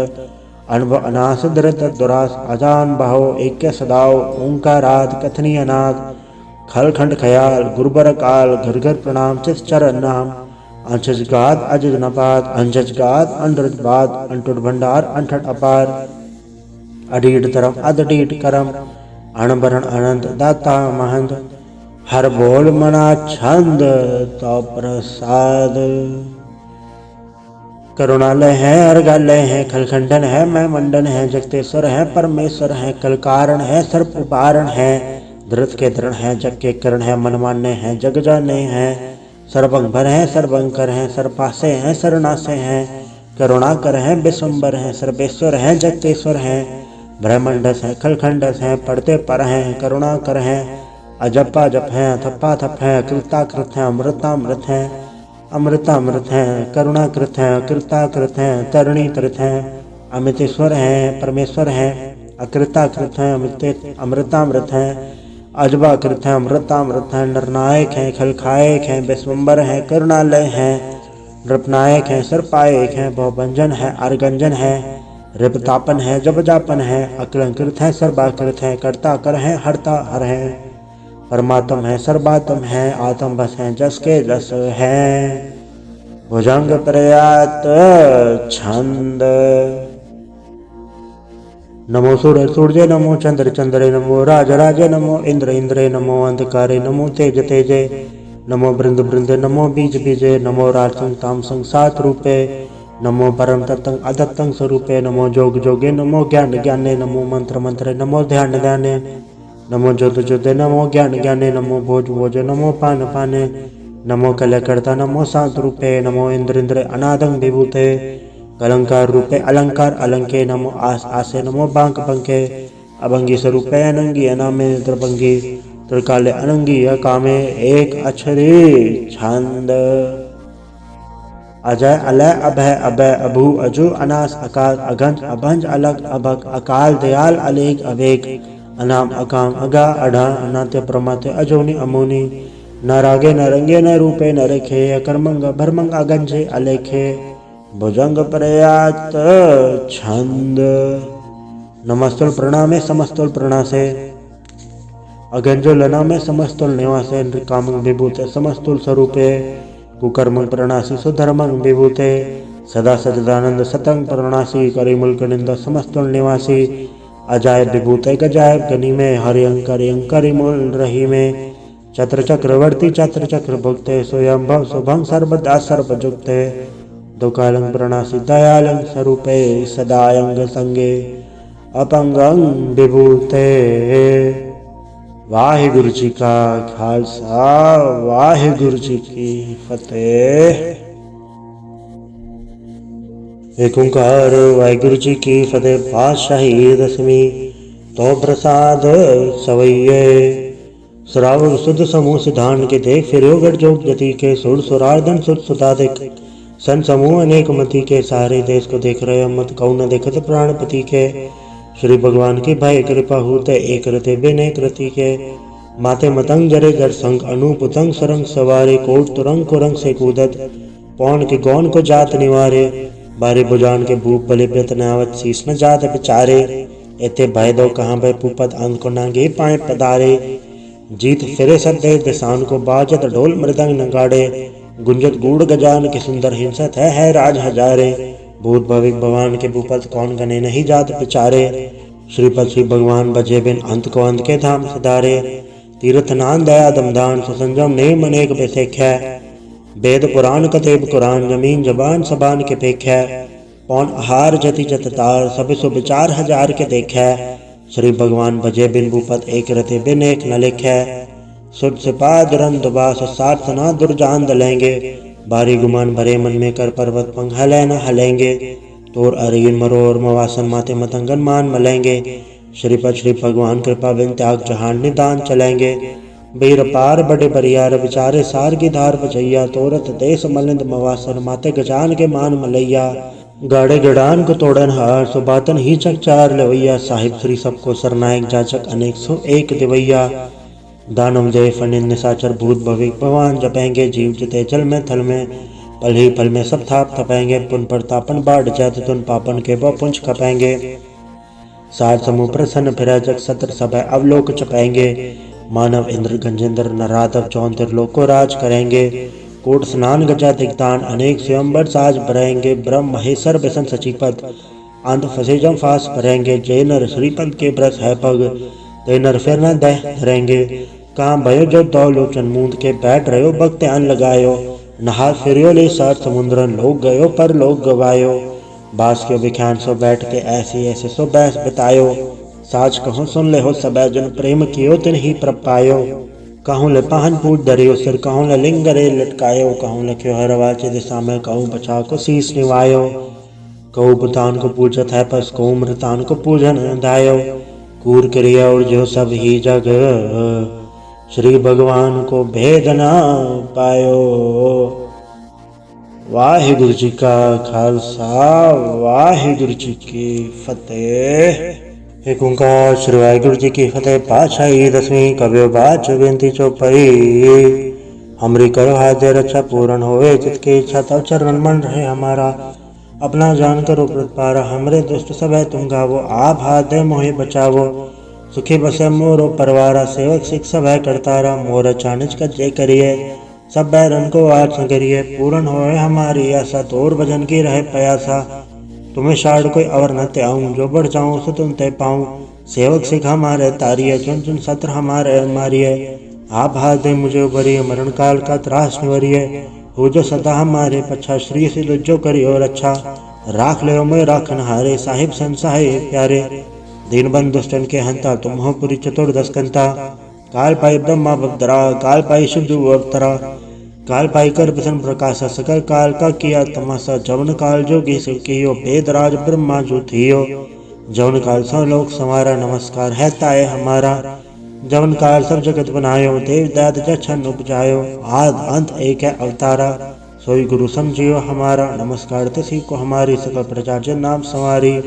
अनुभव अनास दृत दुरास अजान बहो एक सदाओ ओंकाराद कथनी अनाद खल खंड खयाल गुरुबर काल घर घर प्रणाम चित चरण नाम अंशज गाद अजज नपाद अंशज गाद अंडरज बाद अंटुट भंडार अंठट अपार अडीड तरम अदडीड करम अणबरण अनंत दाता महंत हर बोल मना छंद तो प्रसाद करुणालय है अर्घालय है खलखंडन है मैं मंडन है जगतेश्वर है परमेश्वर है कलकारण है सर्प उपारण है धृत के दृढ़ है जग के करण है मनमान्य है जग जाने हैं सर्वंभर है सर्वंकर है सर्पासे हैं सरनासे हैं करुणाकर है विश्वम्बर है सर्वेश्वर है जगतेश्वर है ब्रह्मंडस है खलखंडस है पढ़ते पर हैं करुणाकर है अजपा जप है थप्पा थप है कृताकृत है अमृतामृत है अमृतामृत है करुणाकृत है कृताकृत है तरणी कृत है अमृतेश्वर है परमेश्वर है अकृताकृत है अमृतामृत है अजबा कृत है अमृतामृत है नरनायक है खलखायक है विश्वम्बर है करुणालय है नृपनायक है सर्पायक है बहुभंजन है अर्गंजन है रिपतापन है जपजापन है अकलंकृत है सर्वाकृत है कर्ता कर है हरता हर है परमात्म है सर्वात्म है आत्म बस है जस के जस है भुजंग प्रयात छंद नमो सूर्य सूर्य नमो चंद्र चंद्रे नमो राज राजे नमो इंद्र इंद्रे नमो अंधकारे नमो तेज तेजे नमो बृंद बृंदे नमो बीज बीजे नमो राजसंग तामसंग सात रूपे नमो परम तत्तंग अदत्तंग स्वरूपे नमो जोग जोगे नमो ज्ञान ज्ञाने नमो मंत्र मंत्रे नमो ध्यान ध्याने नमो ज्योत ज्योते नमो ज्ञान ज्ञाने नमो भोज भोज नमो पान पाने नमो कलकर्ता नमो शांत रूपे नमो इंद्र इंद्र अनादंग विभूते अलंकार रूपे अलंकार अलंके नमो आस आसे नमो बांक पंके अभंगी स्वरूपे अनंगी अनामे त्रिभंगी त्रिकाले अनंगी अकामे एक अक्षरे छंद अजय अलय अभय अभय अभु अजु अनास अकाल अगंज अभंज अलग अभक अकाल दयाल अलेख अवेक अनाम अकाम अगा अढ़ा अनात्य प्रमात्य अजोनि अमोनि न रागे न रंगे न रूपे न रेखे अकर्मंग भरमंग अगंजे अलेखे भुजंग प्रयात छंद नमस्तुल प्रणामे समस्तुल प्रणासे अगंजो लना में समस्तुल निवासे कामंग विभूते समस्तुल स्वरूपे कुकर्मंग प्रणासी सुधर्मंग विभूते सदा सजदानंद सतंग प्रणासी करिमुल कनिंद समस्तुल निवासी अजायब विभूते गजायब गनी में हरियंकर यंकर मूल रही में चत्र चक्रवर्ती चत्र चक्र भुक्ते स्वयं भव शुभं सर्वदा सर्वजुक्ते दुकालंग प्रणासी दयालंग स्वरूपे सदायंग संगे अपंगं विभूते वाहिगुरु जी का खालसा वाहिगुरु जी की फतेह। एक ओंकार वाहिगुरु जी की फतेह। पातशाही दसवीं तो प्रसाद सवैये श्रावण शुद्ध समूह सिद्धांत के देख फिर गढ़ जोग जति के सुर सुरार्दन सुर सुतादिक सन समूह अनेक मति के सारे देश को देख रहे मत कौ न देखत प्राणपति के श्री भगवान की भय कृपा होते एक रते बेने कृति के माते मतंग जरे जर संग अनुपुतंग सरंग सवारे कोट तुरंग कुरंग से कूदत पौन के गौन को जात निवारे बारे बुजान के भूप बले प्रतनावत शीस न जात बिचारे एते भय दो कहाँ भय पुपत अंग को नांगे पाए पदारे जीत फिरे सदे दिसान को बाजत ढोल मृदंग नगाड़े गुंजत गूढ़ गजान के सुंदर हिंसत है राज हजारे भूत भविक भगवान के भूपत कौन गने नहीं जात बिचारे श्रीपद श्री भगवान बजे बिन अंत को अंत के धाम सिधारे तीर्थ नान दया दमदान सुसंजम नेम अनेक बेसेख्या वेद पुराण कतेब कुरान जमीन जबान सबान के पेख्या पौन आहार जति जततार सब सो विचार हजार के देखै श्री भगवान भजे बिन भूपत एक रते बिन एक न लिखै सुट सिपा दुरन दुबास साठ सना दुर्जान दलेंगे बारी गुमान भरे मन में कर पर्वत पंग हलै न हलेंगे तोर अरगिन मरोर मवासन माते मतंगन मान मलेंगे श्रीपद श्री भगवान कृपा बिन त्याग जहान निदान चलेंगे बीर पार बड़े बरियार विचारे सार की धार बचैया तोरत देश मलिंद मवासन माते गजान के मान मलैया गाड़े गड़ान को तोड़न हार सुबातन ही चक चार लवैया साहिब श्री सबको सरनायक जाचक अनेक सो एक दिवैया दानव जय फणिन निशाचर भूत भविक भगवान जपेंगे, जीव जिते जल में थल में, पल ही पल में सब थाप थपेंगे, पुन प्रतापन बाढ़ जात तुन पापन के पुंछ खपेंगे। सार समूह प्रसन्न फिर जग सत्र सब अवलोक चपेंगे, मानव इंद्र गंजेंद्र नराधव चौंतिर लोक को राज करेंगे। कोट स्नान गजा दिग्दान अनेक स्वयंवर साज भरेंगे, ब्रह्म महेश्वर बिसन सचिपत अंत फंसे जम फास भरेंगे। जय नर श्रीपंत के ब्रस है पग, ते नर फिर न दह धरेंगे। कहाँ भयो जो दो लोचन मूंद के बैठ रहो भक्त ध्यान लगायो, नहा फिरियो ले सार समुद्रन लोग गयो पर लोग गवायो। बास के विख्यान सो बैठ के ऐसी ऐसे सो बैस बितायो, साज कहो सुन ले हो सब जन प्रेम कियो तिन ही प्रपायो। कहूँ ले पाहन पूज धरियो सिर, कहूँ ले लिंग रे लटकायो, कहूँ लख्यो हर वाचे दिशा में, कहूँ बचा को शीस निवायो। कहूँ बुतान को पूजत है पस, कहूँ मृतान को पूजन दायो। कूर क्रिया और जो सब ही जग, श्री भगवान को भेद न पायो। वाहिगुरु जी का खालसा, वाहिगुरु जी की फतेह। एक ओंकार श्री वाहिगुरु जी की फतेह। पातशाही दसवीं कबियो बाच बेनती चौपाई। हमरी करो हाथ रक्षा पूर्ण होवे, जितके इच्छा तब चरण मन रहे हमारा। अपना जान करो प्रतिपारा, हमरे दुष्ट सब है तुम गावो, आप हाथ दे मोहे बचावो। सुखी बसे मोरो परवारा, सेवक सिख सब है करतारा। मोर चानिच का जय करिए, सब बैरन को आठ न करिए। पूर्ण होए हमारी आशा, तोर भजन की रहे प्यासा। तुम्हें शाड़ कोई अवर न त्याऊं, जो बढ़ जाऊं सो तुम ते पाऊं। सेवक सिख हमारे तारिये, चुन चुन सत्र हमारे मारिये। आप हाथ दे मुझे उबरिए, मरण काल का त्रास निवरिए। हो जो सदा हमारे पच्छा, श्री से लज्जो करियो रक्षा। राख ले मैं राखन हारे, साहिब संसाहे प्यारे। दीन बंद दुष्टन के हंता, तुम हो पुरी चतुर्दश कंता। काल पाई ब्रह्मा बदरा, काल पाई शिव अवतरा। काल पाई कर बिसन प्रकाशा, सकल काल का किया तमाशा। जवन काल जोगी शिव कियो, वेद राज ब्रह्मा जो थियो। जवन काल सौ लोक संवारा, नमस्कार है ताए हमारा। जवन काल सब जगत बनायो, देव दाद जछन उपजायो। आद अंत एक है अवतारा, सोई गुरु समझियो हमारा। नमस्कार तिसी को हमारी, सकल प्रजा जन नाम संवारी।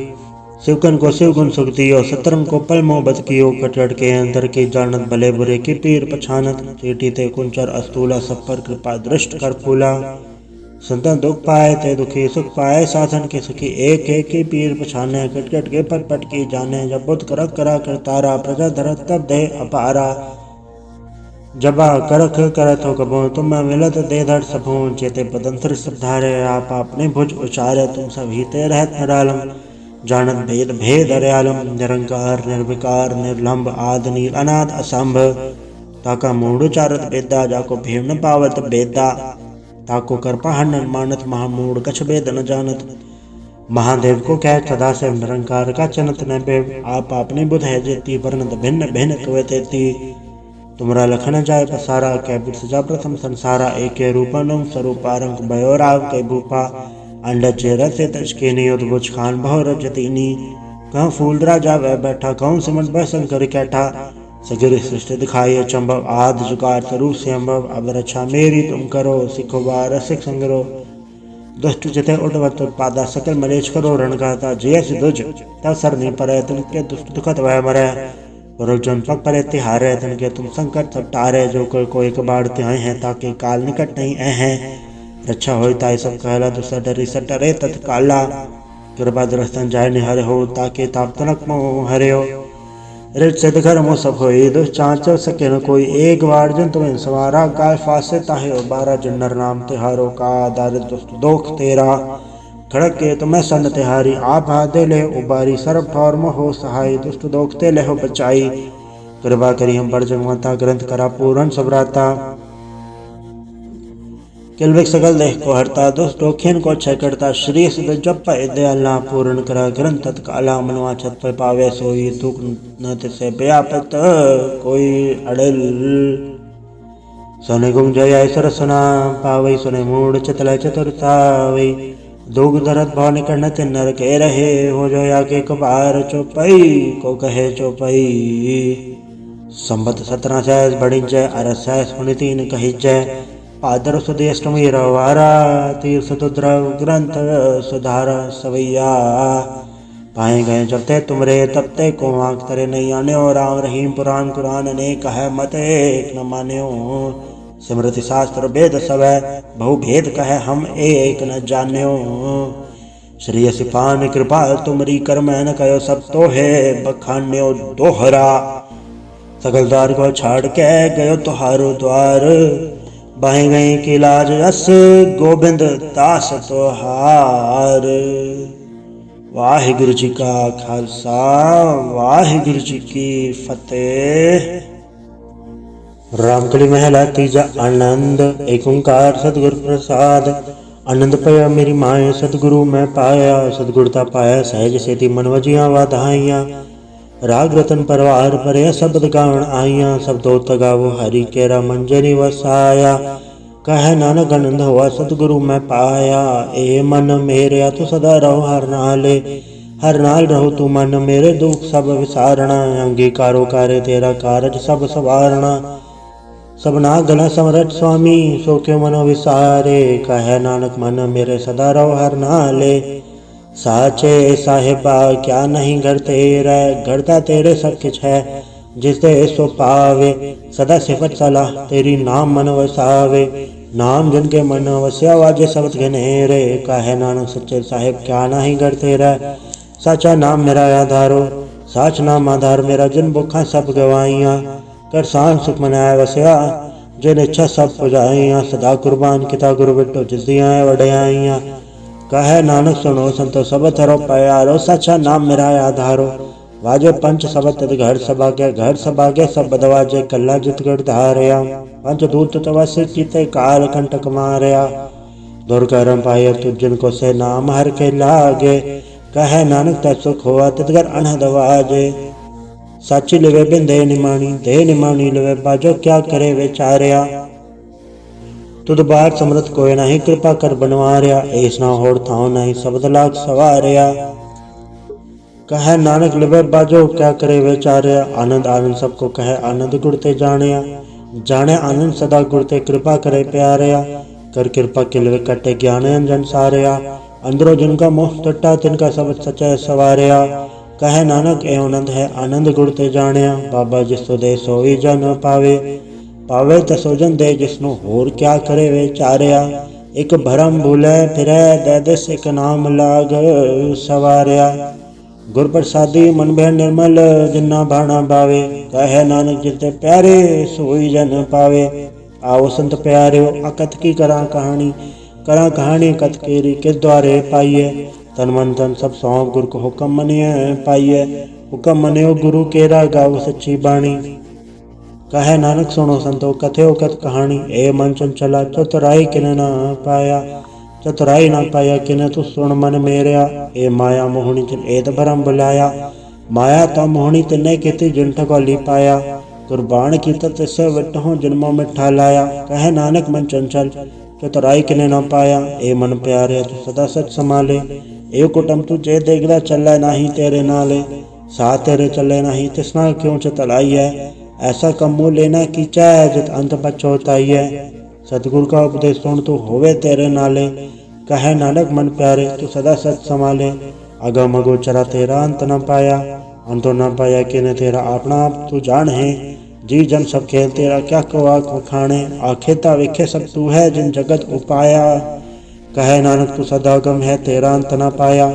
शिवकन को शिव गुण सुख दियो, सतरंग को पल मोहब्बत कियो। कटड़ के अंदर की जानत, भले बुरे की पीर पछानत। चीटी ते कुंचर अस्तूला, सब पर कृपा दृष्ट कर फूला। संतन दुख पाए ते दुखी सुख पाए, साधन के सुखी एक एक की पीर पछाने। कटकट के पट पट की जाने, जब बुद्ध करक करा करतारा। प्रजा धरत तब दे अपारा, जबा करख करत हो कबो। तुम मिलत दे धड़ सबो, चेते पदंतर सब धारे। आप अपने भुज उचारे, तुम सब ही ते रहत निरालम। जानत भेद भेद अर्यालम, निरंकार निर्विकार निर्लंब। आद नील अनाद असंभ, ताका मूढ़ चारत बेदा। जाको भीम न पावत बेदा, ताको करपा हन मानत। महामूढ़ कछ भेद न जानत, महादेव को कह सदा से। निरंकार का चनत न बेव, आप अपने बुध है जेती। वर्णत भिन्न भिन्न कवतेती, तुमरा लखन जाय पसारा। कैबुट सजा प्रथम संसारा, एक रूपनम स्वरूपा। रंग भयो राव के भूपा, अंडा चेहरा से तचकेनी। उद्भुज खान बहु रजतीनी, कहूँ फूल राजा वह बैठा। कहूँ सिमट बह शंकर कैठा, सगिर सृष्टि दिखाई अचंभव। आद जुगार स्वरूप से अम्भव, अब रक्षा मेरी तुम करो। सिखो बार सिख संगरो, दुष्ट जिते उठवत उत्पादा। सकल मलेच करो रण गाता, जय दुज तब सर नहीं परे। तिनके दुष्ट दुखत वह मरे, जन पग परे तिहारे। तिनके तुम संकट सब टारे, जो कोई एक बाढ़ त्याए हैं। ताकि काल निकट नहीं हैं, रक्षा होई ताई सब कहला। दुसर डरी सटरे तत्काला, कृपा दृष्टन जाय निहर हो। ताकि ताप तनक मोह हरे हो, रिट सिद्ध घर मो सब होई। दुष्ट चाँच सके न कोई, एक बार जन तुम्हें सवारा। काल फासे ताहे उबारा, जन्नर नाम तिहारो। का दारिद्र दुष्ट दोख तेरा, खड़क के तुम्हें सन तिहारी। आप हाथ दे ले उबारी, सर्व फॉर्म हो सहाय। दुष्ट दोखते ले हो बचाई, कृपा करी हम पर जगमता। ग्रंथ करा पूर्ण सबराता, किलविक सकल देह को हरता। दुष्ट दोखियन को क्षय करता, श्री सिद्ध जप दयाला। पूर्ण करा ग्रंथ तत्काला, मनवा छत पर पावे सोई। दुख न तिसे व्यापत कोई अड़ल। सोने गुम जय सरसना पावई, सुने मूड चतल चतुरतावई। दुग धरत भाव निकट न तिन नर के रहे। हो जो या के कबार चौपई, को कहे चौपई। संबत 17 सहस बड़ी जय, अरस सहस पुनि 3 कही जय। पादर सुदी अष्टमी रवारा, तीर सतुद्रव ग्रंथ सुधारा। सवैया आए गए जबते तुमरे तबते को आँख तरे नहीं आन्यो। राम रहीम पुराण कुरान अनेक है मत एक न मान्यो। स्मृति शास्त्र वेद सब है बहु भेद कहे हम एक न जान्यो। श्री सिपान कृपा तुमरी कर मैन कयो सब तो है बखान्यो दोहरा। सकल द्वार को छाड़ के गयो तुहारो द्वार। बाहे गई की लाज अस गोबिंद दास तोहार। वाहिगुरु जी का खालसा वाहिगुरु जी की फतेह। रामकली महला तीजा आनंद एक ओंकार सतगुर प्रसाद। आनंद पया मेरी माए सतगुरु मैं पाया। सतगुरता पाया सहज सेती मन वजिया वाधाइया। राग रतन परवार परे शब्द गावण आइया। शब्दों तगावो हरि केरा मंजरी वसाया। कह नानक आनंद हुआ सतगुरु मैं पाया। ए मन मेरे तू सदा रहो हर नाले। हर नाल रहो तू मन मेरे दुख सब विसारणा। अंगीकारो कार्य तेरा कारज सब सवारणा। सबना गला समरट स्वामी सो क्यों मनो विसारे। कह नानक मन मेरे सदा रहो हर नाले। साचे साहिबा क्या नहीं घर तेरा। घरता तेरे सब किछ है जिस दे सो पावे। सदा सिफत सलाह तेरी नाम मन वसावे। नाम जिनके मन वस्या वाजे शब्द घनेरे। कहे नानक सच्चे साहिब क्या नहीं घर तेरा। साचा नाम मेरा आधारो साच नाम आधार मेरा। जिन भुखा सब गवाइया कर सांस सुख मनाया वस्या। जिन इच्छा सब पुजाइया सदा कुर्बान किता गुरु बिटो जिस दिया वड़ियाइया। कहे नानक सुनो संतो सब थरो प्यारो। साचा नाम मेरा आधारो वाजे पंच सबत घर सभाग्य। घर सभाग्य सब बदवाजे कल्ला जितगढ़ धारया। पंच दूत तवस्य कीते काल कंटक मारया। दुर्कर्म पाय तु जिनको से नाम हर के लागे। कहे नानक तै सुख हुआ तितगर अनहद वाजे। साची लिवे बिन दे निमानी लिवे बाजो क्या करे विचारया। तुद बार समृत कोय नहीं कृपा कर बनवारया। ऐस ना होड़ थाओ नहीं शब्द लाख सवारया। कहे नानक लिवे बाजो क्या करे विचारया। आनंद आनंद सबको कहे आनंद गुड़ते जाणया। जाने आनंद सदा गुड़ते कृपा करे प्यारया। कर कृपा के लिवे कटे ज्ञान अंजन सारया। अंदरो जिनका मोह टट्टा तिनका सब सचय सवारया। कहे नानक ए आनंद है आनंद गुड़ते जाणया। बाबा जिसो दे सोई जन पावे। पावे तसो जन दे जिसनु होर क्या करे विचारया। एक भरम भूले फिरे दे दिस एक नाम लाग सवारया। गुर प्रसादी मन भय निर्मल जिन्ना भाना भावे। कहे नानक जिते प्यारे सोई जन पावे। आओ संत प्यारे अकथ की करा कहानी कथ केरी किस द्वारे पाइये। तन मन तन सब सौंप गुरु को हुक्म मनिए पाइये। हुक्म मनियो गुरु केरा गाओ सच्ची बाणी। कहे नानक सुनो संतो कथयो कथ कहानी। ए मन चंचला चतुराई किन न पाया। चतुराई न पाया किन तू सुन मन मेरया। ए माया मोहनी जिन एत भरम बुलाया। माया ता मोहनी तिने कीती जिन ठगोली पाया। कुर्बान कीता तिस विटहो जन्मों मिठा लाया। कहे नानक मन चंचल चतुराई किने न पाया। ए मन प्यारे तू सदा सच संभाले। ए कुटुम तू जे देखदा चले नाही तेरे नाले। सा तेरे चले नाही तिसना क्यों चतलाई है। ऐसा कम मुँह लेना कीचा है जित अंत पछोताई है। सतगुरु का उपदेश सुन तू होवे तेरे नाले। कहे नानक मन प्यारे तू सदा सच संभाले। अगम अगोचरा तेरा अंत न पाया। अंतो न पाया कि न तेरा अपना आप तू जान है। जी जन सब खेल तेरा क्या कवा खाने। आखेता विखे सब तू है जिन जगत उपाया। कहे नानक तू सदा गम है तेरा अंत न पाया।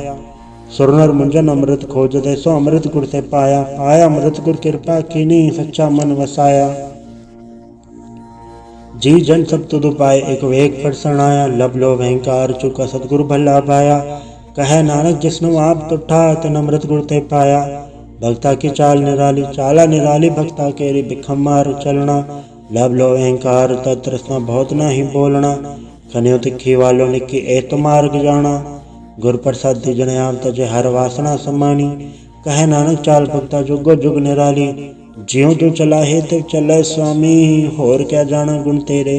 सुरनर मुंजन अमृत खोज दे सो अमृत गुर ते पाया। पाया अमृत गुर कृपा कीनी सच्चा मन वसाया। जी जन सब तुद पाए एक वेग पर सणाया। लब लो अहंकार चुका सतगुरु भला पाया। कहे नानक जिसनु आप तुठा तन अमृत गुर ते पाया। भक्ता की चाल निराली चाला निराली भक्ता केरी बिखम मार चलना। लब लो अहंकार तत्सना बहुत नहीं बोलना। खनियो तिखी वालो निकी ए तो मार्ग जाना। गुर प्रसादी जनयाम तजे हर वासना समानी। कहे नानक चाल भक्ता जुगो जुग निराली। ज्यों तू चला है ते चले स्वामी होर क्या जाना गुण तेरे।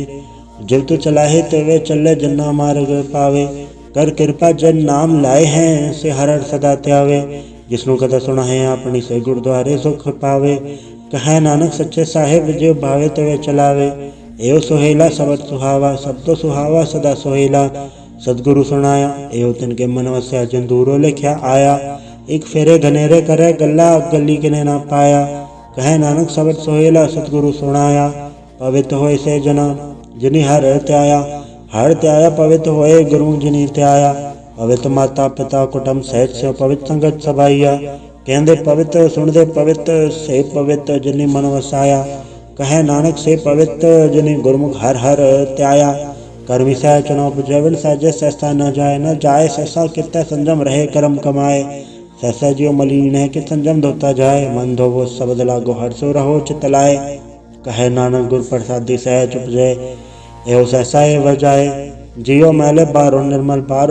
जब तू चला है ते वे चले जन्ना मार्ग पावे। कर कृपा जन नाम लाए हैं से हर सदा त्यावे। जिसनु कथा सुना है अपनी से गुरुद्वारे सुख पावे। कहे नानक सच्चे साहेब जो भावे तवे चलावे। एव सुहेला सबद सुहावा सब तो सुहावा सदा सुहेला। सदगुरु सुनाया एव तिनके मन वस्या जिन दूरो लिख्या आया। एक फेरे घनेरे करे गला गली किने ना पाया। कहे नानक सबद सोहेला सतगुरु सुनाया। पवित्र होए से जना जिनी हर त्याया पवित्र होए गुरु जिनी त्याया। पवित्र माता पिता कुटुंब सहित से पवित्र संगत सभाइया। कहते पवित्र सुनते पवित्र से पवित्र जिनी मन वसाया। कहे नानक से पवित्र जिनी गुरमुख हर हर त्याया। कर्मी सह चुनाव बुझे विन सहजे सहसा न जाए सहसा कितने संजम रहे कर्म कमाए। सहसा जियो मलिन है कि संजम धोता जाए। मन धोवो शब्द लागो हर्षो रहो चित लाए। कहे नानक गुर प्रसादी सहज उपजे एहो सहसा ए वजाए। जियो मैले बारो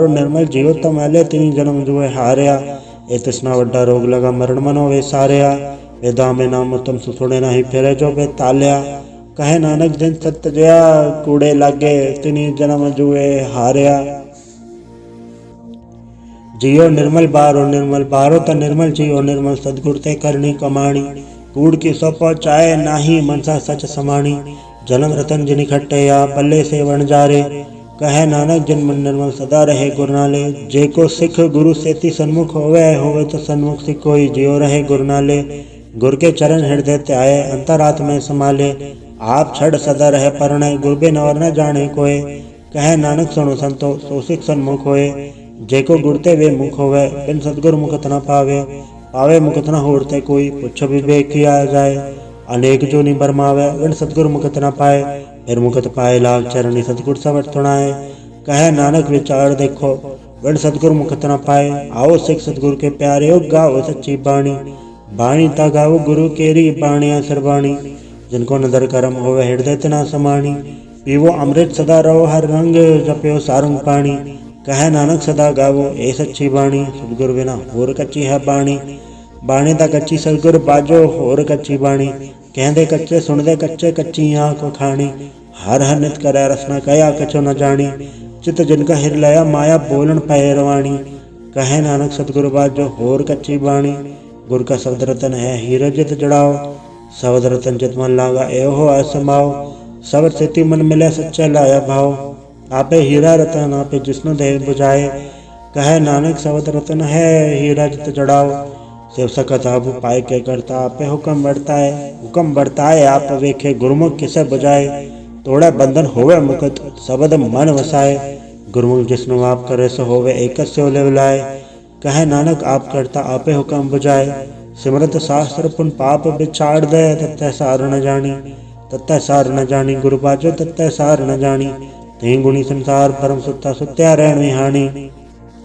निर्मल जियो तो मैले तीन जन्म जुए हारिया। ए तृष्णा वड्डा रोग लगा मरण मनो वे सारिया। वेदा में नाम तुम सुने नहीं फिरे जो वे तालिया। कहे नानक जिन सत्य जया कूड़े लागे तिनी जन्म जुए हारिया। जियो निर्मल बारो तो निर्मल जियो निर्मल सदगुर ते करनी कमाणी। कूड़ की सो पहुँचाए नाही मनसा सच समाणी। जन्म रतन जिन खट्टया पल्ले से वण जारे। कहे नानक जिन मन निर्मल सदा रहे गुरु नाले। जे को सिख गुरु सेती सन्मुख होवे तो सन्मुख सिख कोई जियो रहे गुरु नाले। गुर के चरण हृदय त्याए अंतरात्म में संभाले। आप छड़ सदा रहे परणे गुर बिन और न जाने कोय। कहे नानक सुनो संतो सो सिख सन्मुख होए। जे को गुरते वे मुख होवे बिन सतगुर मुकत न पावे मुकत न होरते कोई। पुछ विवेक किया जाए अनेक जो नि बरमावे बिन सतगुर मुकत न पाए। फिर मुकत पाए लाग चरणी सतगुर सबट सुनाए। कहे नानक विचार देखो बिन सतगुर मुकत न पाए। आओ सिख सतगुर के प्यारे हो गाओ सच्ची बाणी ता गाओ गुरु केरी बाणिया सरबाणी। जिनको नदर करम होवे हृदय तना समाणी। पीवो अमृत सदा रहो हर रंग जप्यो सारंग पाणी। कहे नानक सदा गावो ए सच्ची बाणी। सतगुर बिना होर कच्ची है बाणी ता कच्ची सतगुर बाजो होर कच्ची बाणी। कहते कच्चे सुनते कच्चे कच्ची आँख खाणी। हर हर नित करे रसना कया कछो न जानी। चित जिनका हिर लया माया बोलन पैरवाणी। कहे नानक सतगुर बाजो होर कच्ची बाणी। गुर का शब्द रतन है हीरा जित जड़ाओ। शब्द रतन जित मन लागा एहो असमाओ। शब्द सेती मन मिले सच्चा लाया भाव। आपे हीरा रतन आपे जिसनु देह बुझाए। कहे नानक शब्द रतन है हीरा जित जड़ाओ। शिव सकत आबू पाए के करता आपे हुक्म बढ़ता है आप वेखे गुरमुख किसे बुझाए। तोड़े बंधन होवे मुकत शब्द मन वसाए। गुरमुख जिसनु आप करे सो होवे एक से लेवलाए। कहे नानक आप करता आपे हुक्म बुझाए। सिमरत शास्त्र पुन पाप बिछाड़ दे तत्ते सार न जानी। गुरु बाजो तत्ते सार न जानी। तीन गुणी संसार परम सुता सुत्या रहन विहानी।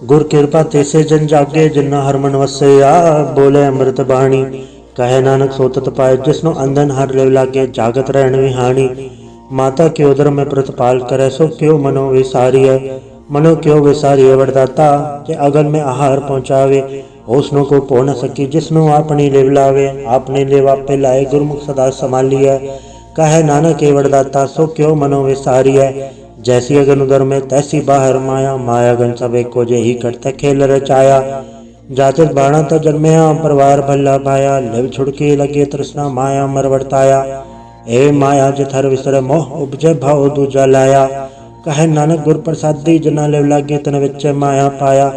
गुर कृपा तैसे जन जागे जिन्ना हर मन वसया। बोले अमृत बाणी कहे नानक सोतत पाए। जिसनो अंधन हर लेव लागे जागत रहन विहानी। माता के उदर में प्रतिपाल करे सो क्यों मनो विसारी है वरदाता। के अगल में आहार पहुँचावे उसनो को पो न सकी। जिसनो अपनी लेव लावे आपने लेव आपे लाए। गुरमुख सदा संभालिए कहे नानक ए वरदाता सो क्यों मनो विसारी है। जैसी अगन उदर में तैसी बाहर माया गन सब एको जे ही करते खेल रचाया। जातित बाणा तो जन्मया परिवार भला पाया। लिव छुड़की लगे तृष्णा माया मर वर्ताया। ए माया जित हर विसर मोह उपजे भाव दूजा लाया। कहे नानक गुर प्रसादी जना लिव लागे तन विच माया पाया।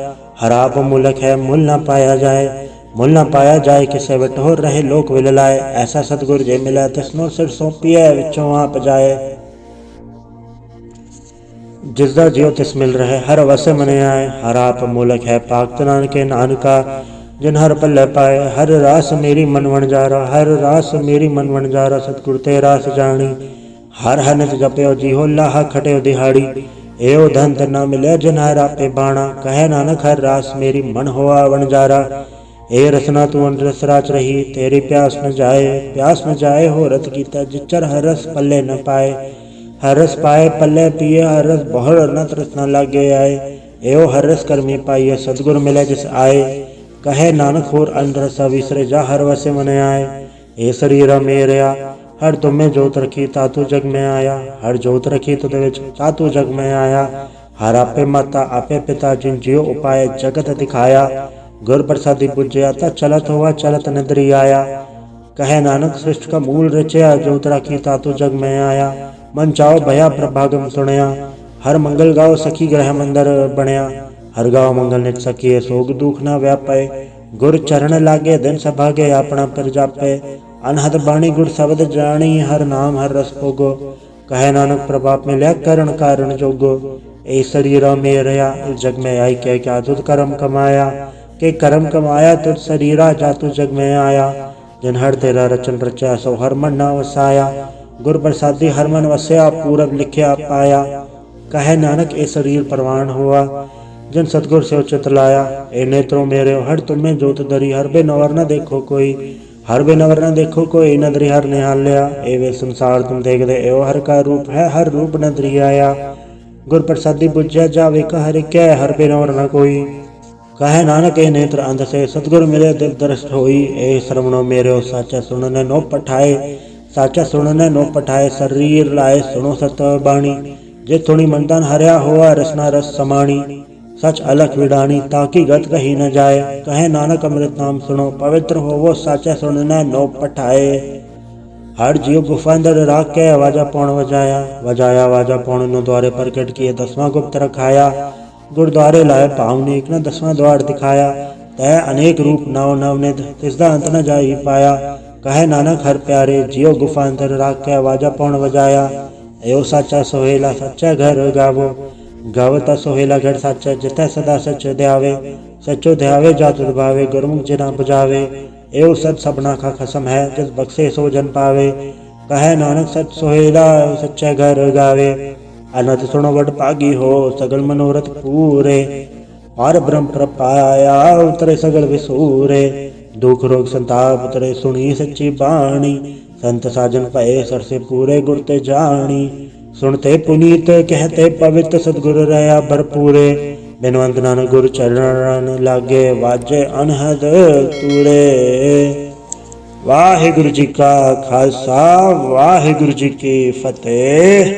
हराप मूलक है मूल न पाया जाए किसे बटोर रहे लोक विललाए। ऐसा सतगुर जे मिला तिसनो सिर सौंपिए विचों आप जाए। जिसदा जियो तिस मिल रहे हर वस मने आए। हर आप मूलक है पाक नानके नानका। जिन हर पल्ले पाए हर रास मेरी मन वन जारा। सतगुर ते रास जानी हर हनित जप्यो जिहो लाह खट्यो दिहाड़ी। एओ धन न मिले जिन हर आपे बाणा। कहे नानक हर रास मेरी मन होआ वन जारा। ए रसना तू रस राच रही तेरी प्यास न जाए हो रत कीता। जिचर हर रस पल्ले न पाए हर रस पाए पल्ले पिए। हर रस बहुर न तृष्णा लागे आए। एओ हर रस कर्मी पाइए सतगुर मिले जिस आए। कहे नानक होर अन रस विसरे जा हर वसे मने आए। ए शरीरा मेरया हर तुम्हें जोत रखी तातू जग में आया। हर जोत रखी तुद विच तातू जग में आया। हर आपे माता आपे पिता जिन जियो उपाय जगत दिखाया। गुर प्रसादी पूज्या ता चलत हुआ चलत निद्री आया। कहे नानक सृष्टि का मूल रचया जोत रखी तातू जग में आया। मन चाओ भया प्रभागम सुनया हर मंगल गाओ सखी ग्रह मंदिर बनया। हर गाओ मंगल नित सखी सोग दुख ना व्यापय। गुर चरण लागे दिन सभागे अपना पर जापे। अनहद बाणी गुर शब्द जानी हर नाम हर रस भोगो। कहे नानक प्रभाप मिलया करण कारण जोगो। ए शरीरा मेरया इस जग में आई के क्या तुझ कर्म कमाया। के कर्म कमाया तुझ शरीरा जा तू जग में आया। जिन हर तेरा रचन रचा सो हर मन ना वसाया। गुर प्रसादी हर मन वसया पूरब लिखया पाया। कहे नानक ए शरीर परवान हुआ जिन सतगुर से उचित लाया। ए नेत्रों मेरे हर तुम्हें जोत धरी हर बे नवर न देखो कोई। हर बे नवर न देखो कोई नदरी हर निहाल लिया। ए वे संसार तुम देख दे एवं हर का रूप है हर रूप नदरी आया। गुर प्रसादी बुझ्या जावे का हर कै हर बे नवर न कोई। कहे नानक ए नेत्र अंध से सतगुर मिले दिल दृष्ट होई। ए श्रवणो मेरे साचा सुनने नो पठाए। साचा सुनने नो पठाए शरीर लाए सुनो सत बाणी। जे थोड़ी मंदन हरया हुआ रसना रस समाणी। सच अलख विडानी ताकि गत कही न जाए। कहे नानक अमृत नाम सुनो पवित्र होवो साचा सुनने नो पठाए। हर जीव गुफा अंदर राख के आवाजा पौण वजाया। वजाया वाजा पौण नो द्वारे प्रकट किए 10वां गुप्त रखाया। गुरुद्वारे लाए पावनीक न 10वां द्वार दिखाया। तय अनेक रूप नव नवनिध तिसदा अंत न जाई पाया। कहे नानक हर प्यारे जियो गुफा अंदर राख के आवाजा पौण वजाया। एओ साचा सोहेला सच्चा घर गावो। गावता सोहेला घर साचा जितै सदा सच ध्यावे। सचो ध्यावे जात भावे गुरमुख जिना बुझावे। एवं सच सबना का खसम है जिस बख्शे सो जन पावे। कहे नानक सच सोहेला सच्चा घर गावे। अनंत सुनो वड पागी हो सगल मनोरथ पूरे। और ब्रह्म प्रपाया उतरे सगल विसूरे। दुख रोग संताप उतरे सुनी सच्ची बाणी। संत साजन भये सरसे पूरे गुर ते जानी। सुनते पुनीत कहते पवित्र सतगुर रहा भरपूरे। बिनवंत नानक गुर चरण लागे वाजे अनहद तूरे। वाहिगुरु जी का खालसा वाहिगुरु जी की फतेह।